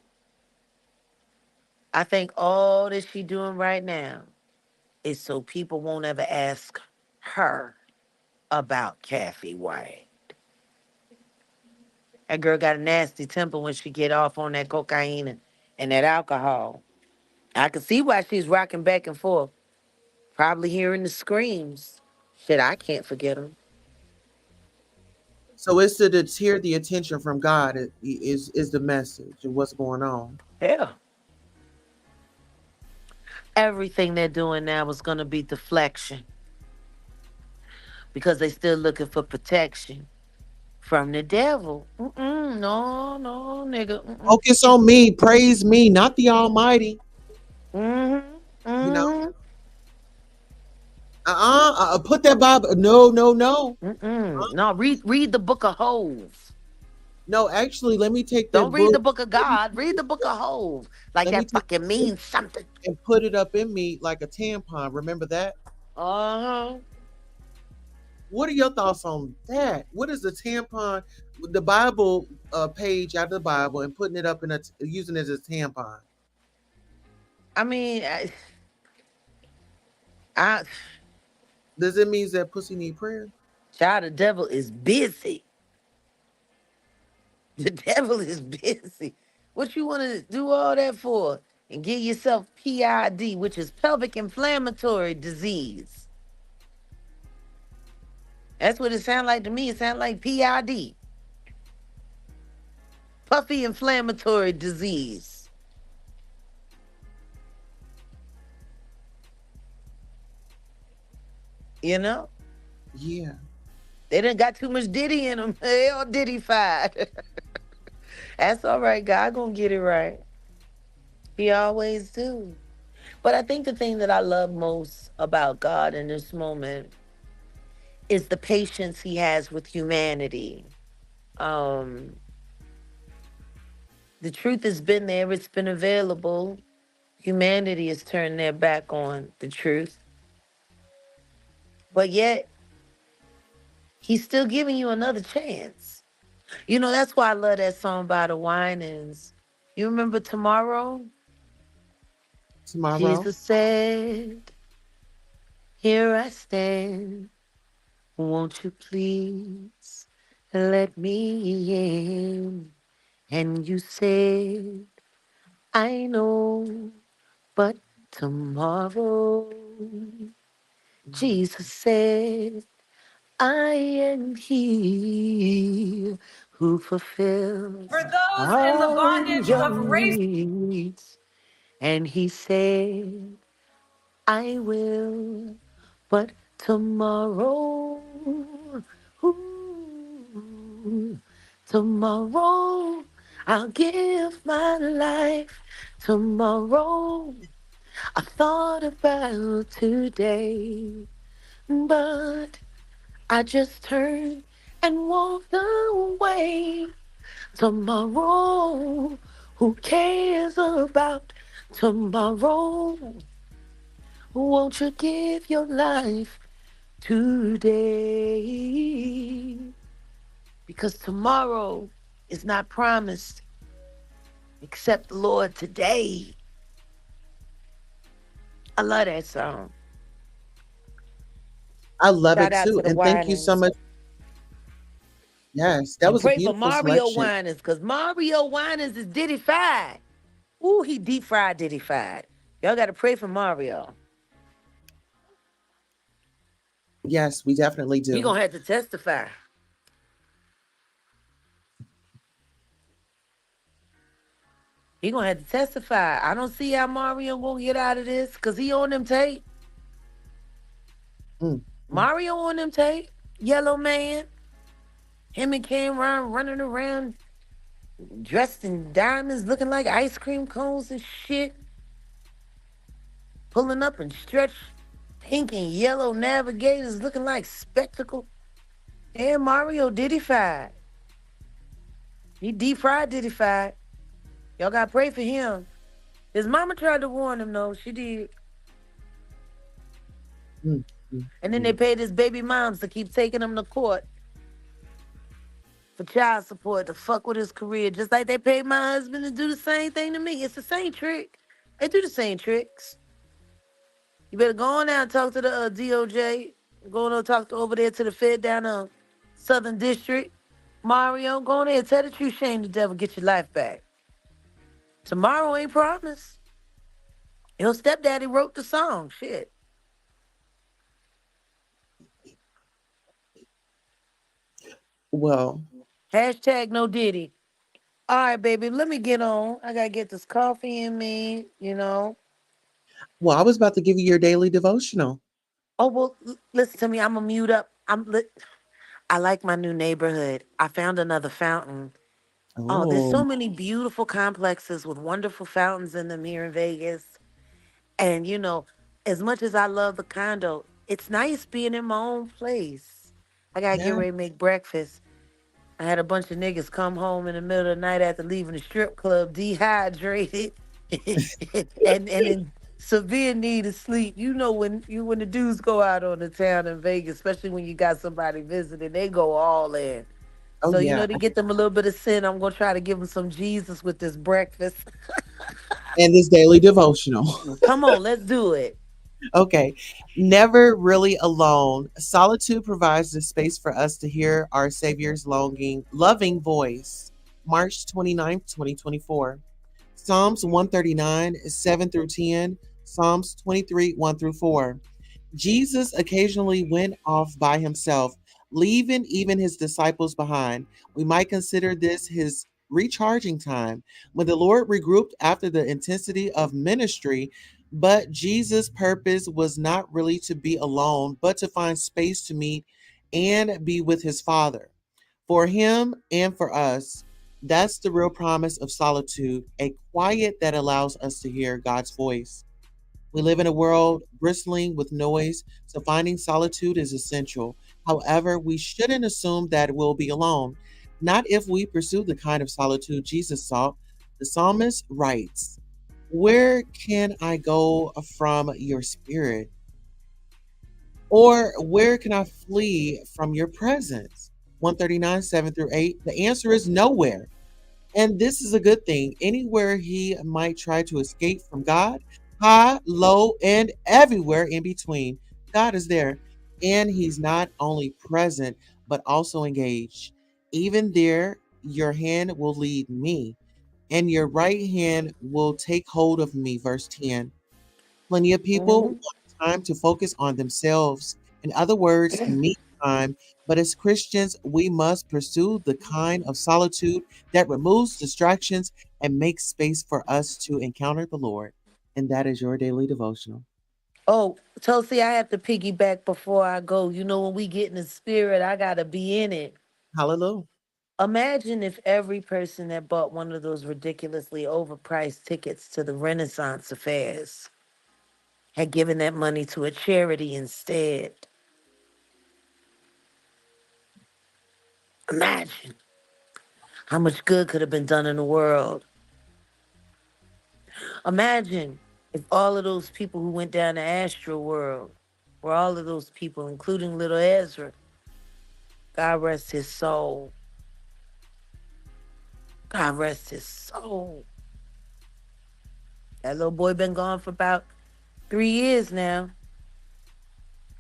I think all that she doing right now is so people won't ever ask her about Kathy White. That girl got a nasty temper when she get off on that cocaine and that alcohol. I can see why she's rocking back and forth. Probably hearing the screams. Shit, I can't forget them. So it's to deter the attention from God is the message of what's going on. Yeah. Everything they're doing now is going to be deflection because they still looking for protection from the devil. No, no, nigga. Focus on me, praise me, not the Almighty. Mm-hmm. You know, Mm-hmm. put that Bible. No, no, no. No, read the book of Hov. No, actually, let me take that Don't read the book. book of God. Read the book of Hov. Like Let me that take fucking that book means something. and put it up in me like a tampon. Remember that? Uh-huh. What are your thoughts on that? What is the tampon, the Bible page out of the Bible, and putting it up in using it as a tampon? I mean, I Does it mean that pussy need prayer? child, the devil is busy. The devil is busy. What you want to do all that for? And give yourself PID, which is pelvic inflammatory disease. That's what it sounds like to me. It sounds like PID. Puffy inflammatory disease. You know? Yeah. They done got too much Diddy in them. They all Diddy-fied. That's all right. God gonna get it right. He always do. But I think the thing that I love most about God in this moment is the patience he has with humanity. Um, the truth has been there, it's been available. Humanity has turned their back on the truth. But yet, he's still giving you another chance. You know, that's why I love that song by the Winans. You remember Tomorrow? Tomorrow. Jesus said, here I stand. Won't you please let me in? And you said, I know, but tomorrow, Jesus said, I am he who fulfills For those in the all bondage your of race. needs. And he said, I will, but tomorrow, ooh, tomorrow, I'll give my life. Tomorrow, I thought about today, but I just turned and walked away. Tomorrow, who cares about tomorrow? Won't you give your life today? Because tomorrow is not promised except the Lord today. I love that song. I love Shout it out too. to the And thank you so Winans. much. Yes, that And was a pray for beautiful Mario selection. Winans, because Mario Winans is Diddy-fied. Ooh, he deep-fried Diddy-fied. Y'all got to pray for Mario. Yes, we definitely He do. going to have to testify. He gonna have to testify. I don't see how Mario gonna get out of this because he on them tape. Mario on them tape. Yellow Man. Him and Cameron running around dressed in diamonds, looking like ice cream cones and shit. Pulling up and stretch pink and yellow navigators looking like spectacle. And Mario Diddy-fied. He deep-fried Diddy-fied. Y'all gotta pray for him. His mama tried to warn him, though. She did. And then they paid his baby moms to keep taking him to court for child support to fuck with his career, just like they paid my husband to do the same thing to me. It's the same trick. They do the same tricks. You better go on out and talk to the DOJ. Go on and talk to over there to the Fed down on Southern District. Mario, go on there and tell the truth, shame the devil, get your life back. Tomorrow ain't promised. Your stepdaddy wrote the song. Shit. Well, Hashtag no Diddy. All right, baby, let me get on. I gotta get this coffee in me, you know. well, I was about to give you your daily devotional. Oh, well, listen to me. I'm gonna mute up. I like my new neighborhood. I found another fountain. Oh, there's so Oh, many beautiful complexes with wonderful fountains in them here in Vegas. And, you know, as much as I love the condo, it's nice being in my own place. I gotta get yeah. ready to make breakfast. I had a bunch of niggas come home in the middle of the night after leaving the strip club dehydrated and in severe need of sleep. You know when the dudes go out on the town in Vegas, especially when you got somebody visiting, they go all in. Oh, So, you know, yeah. to get them a little bit of sin, I'm gonna try to give them some Jesus with this breakfast. And this daily devotional. Come on, let's do it. Okay. Never really alone. Solitude provides the space for us to hear our Savior's longing, loving voice. March 29th, 2024. Psalms 139, 7 through 10. Psalms 23, 1 through 4. Jesus occasionally went off by himself, leaving even his disciples behind. We might consider this his recharging time when the Lord regrouped after the intensity of ministry. But Jesus' purpose was not really to be alone, but to find space to meet and be with his Father. For him and for us, that's the real promise of solitude, a quiet that allows us to hear God's voice. We live in a world bristling with noise, so finding solitude is essential. However, we shouldn't assume that we'll be alone. Not if we pursue the kind of solitude Jesus sought. The psalmist writes, "Where can I go from your spirit? Or where can I flee from your presence?" 139, 7 through 8. The answer is nowhere. And this is a good thing. Anywhere he might try to escape from God, high, low, and everywhere in between, God is there. And he's not only present, but also engaged. Even there, your hand will lead me, and your right hand will take hold of me. Verse 10. Plenty of people Mhm. want time to focus on themselves. In other words, me time. But as Christians, we must pursue the kind of solitude that removes distractions and makes space for us to encounter the Lord. And that is your daily devotional. Oh, Tulsi, I have to piggyback before I go. You know, when we get in the spirit, I gotta be in it. Hallelujah. Imagine if every person that bought one of those ridiculously overpriced tickets to the Renaissance affairs had given that money to a charity instead. Imagine how much good could have been done in the world. Imagine if all of those people who went down to Astro World were all of those people, including little Ezra. God rest his soul. God rest his soul. That little boy been gone for about 3 years now.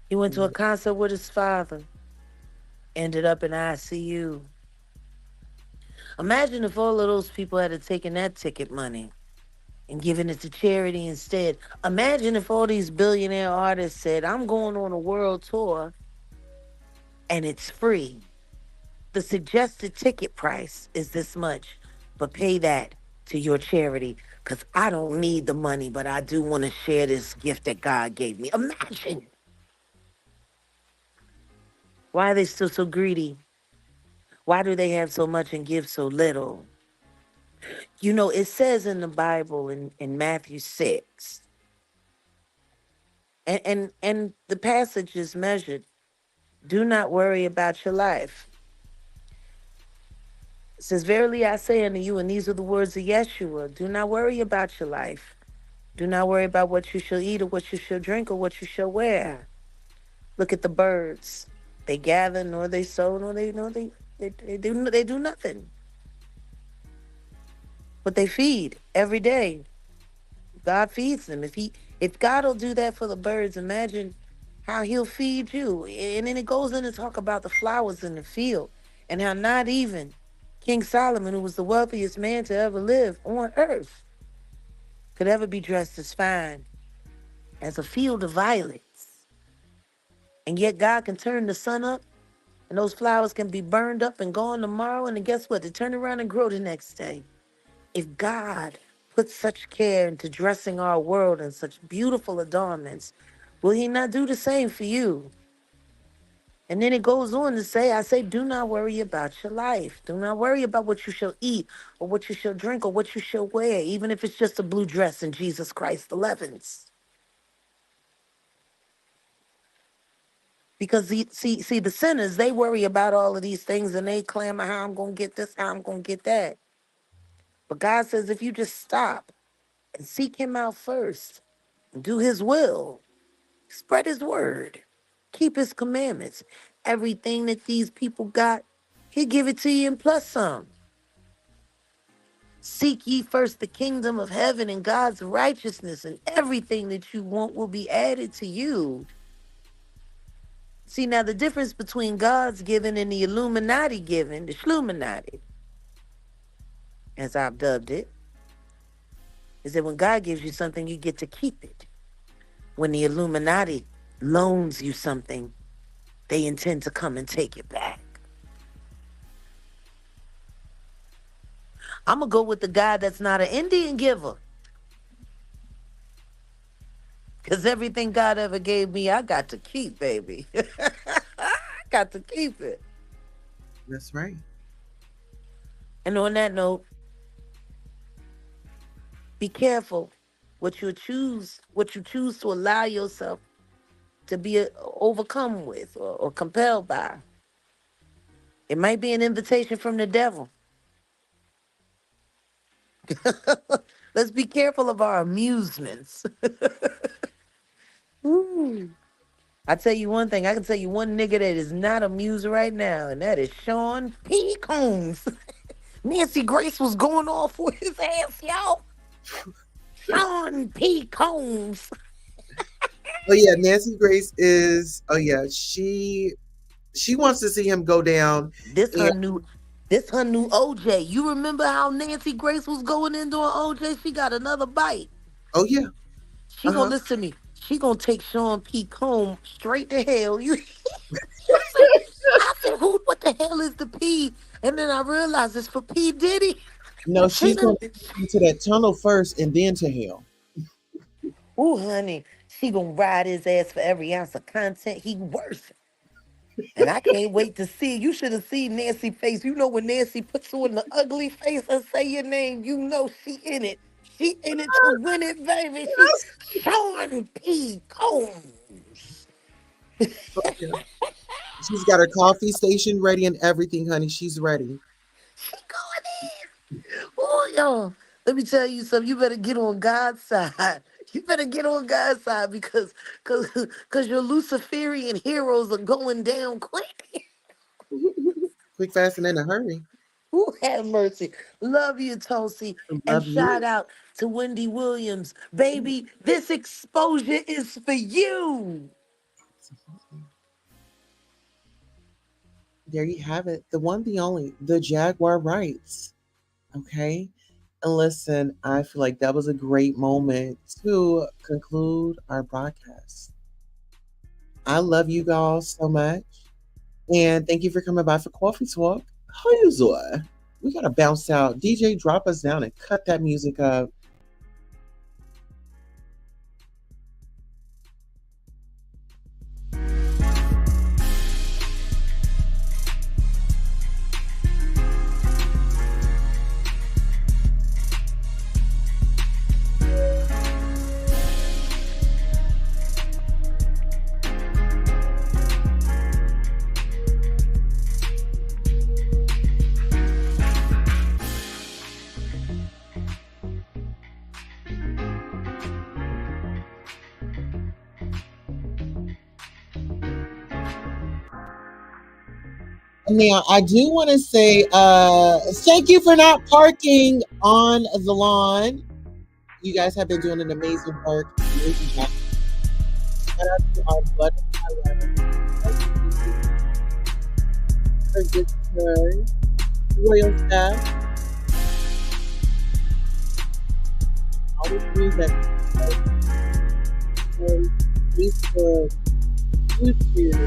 He went to a concert with his father. Ended up in ICU. Imagine if all of those people had taken that ticket money and given it to charity instead. Imagine if all these billionaire artists said, I'm going on a world tour and it's free. The suggested ticket price is this much, but pay that to your charity because I don't need the money, but I do want to share this gift that God gave me. Imagine. Why are they still so greedy? Why do they have so much and give so little? You know, it says in the Bible in Matthew 6, and the passage is measured. Do not worry about your life. It says, verily I say unto you, and these are the words of Yeshua, do not worry about your life. Do not worry about what you shall eat or what you shall drink or what you shall wear. Look at the birds. They gather, nor they sow, nor they do nothing. But they feed every day. God feeds them. If God will do that for the birds, imagine how he'll feed you. And then it goes in to talk about the flowers in the field and how not even King Solomon, who was the wealthiest man to ever live on earth, could ever be dressed as fine as a field of violets. And yet God can turn the sun up and those flowers can be burned up and gone tomorrow. And then guess what? They turn around and grow the next day. If God put such care into dressing our world in such beautiful adornments, will he not do the same for you? And then it goes on to say, I say, do not worry about your life. Do not worry about what you shall eat or what you shall drink or what you shall wear, even if it's just a blue dress in Jesus Christ 11s. Because see, the sinners, they worry about all of these things and they clamor how I'm going to get this, how I'm going to get that. But God says, if you just stop and seek him out first, do his will, spread his word, keep his commandments, everything that these people got, he'll give it to you and plus some. Seek ye first the kingdom of heaven and God's righteousness, and everything that you want will be added to you. See, now the difference between God's giving and the Illuminati giving, the Shluminati, as I've dubbed it, is that when God gives you something, you get to keep it. When the Illuminati loans you something, they intend to come and take it back. I'm going to go with the guy that's not an Indian giver. Because everything God ever gave me, I got to keep, baby. I got to keep it. That's right. And on that note, be careful what you choose to allow yourself to be overcome with or compelled by. It might be an invitation from the devil. Let's be careful of our amusements. Ooh. I tell you one thing, I can tell you one nigga that is not amused right now, and that is Sean P. Combs. Nancy Grace was going off with his ass, y'all. Sean P. Combs. Oh yeah, Nancy Grace is. Oh yeah, she wants to see him go down. This her new OJ. You remember how Nancy Grace was going into an OJ? She got another bite. Oh yeah. She gonna listen to me. She gonna take Sean P. Combs straight to hell. I said, what the hell is the P? And then I realized it's for P. Diddy. No, she's going into that tunnel first and then to hell. Ooh, honey, she gonna ride his ass for every ounce of content he worth. And I can't wait to see. You should have seen Nancy's face. You know when Nancy puts on the ugly face and say your name, you know she in it. She in it to win it, baby. She's Sean P. Combs. She's got her coffee station ready and everything, honey. She's ready. She going in. Oh, yo. Let me tell you something. You better get on God's side. You better get on God's side because your Luciferian heroes are going down quick. Quick, fast, and in a hurry. Who have mercy? Love you, Tulsi. And Love you. shout out to Wendy Williams. Baby, this exposure is for you. There you have it. The one, the only, the Jaguar Wrights. Okay. And listen, I feel like that was a great moment to conclude our broadcast. I love you guys so much. And thank you for coming by for Coffee Talk. How you doing? We gotta bounce out. DJ, drop us down and cut that music up. Now, I do want to say thank you for not parking on the lawn. You guys have been doing an amazing work. Amazing job. Shout out to our butterfly royal staff. Always use that. Facebook, YouTube.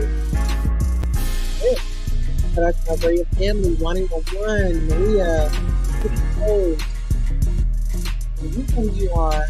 Shout out to my royal family, 101, Maria, Pretty Close. You know who you are.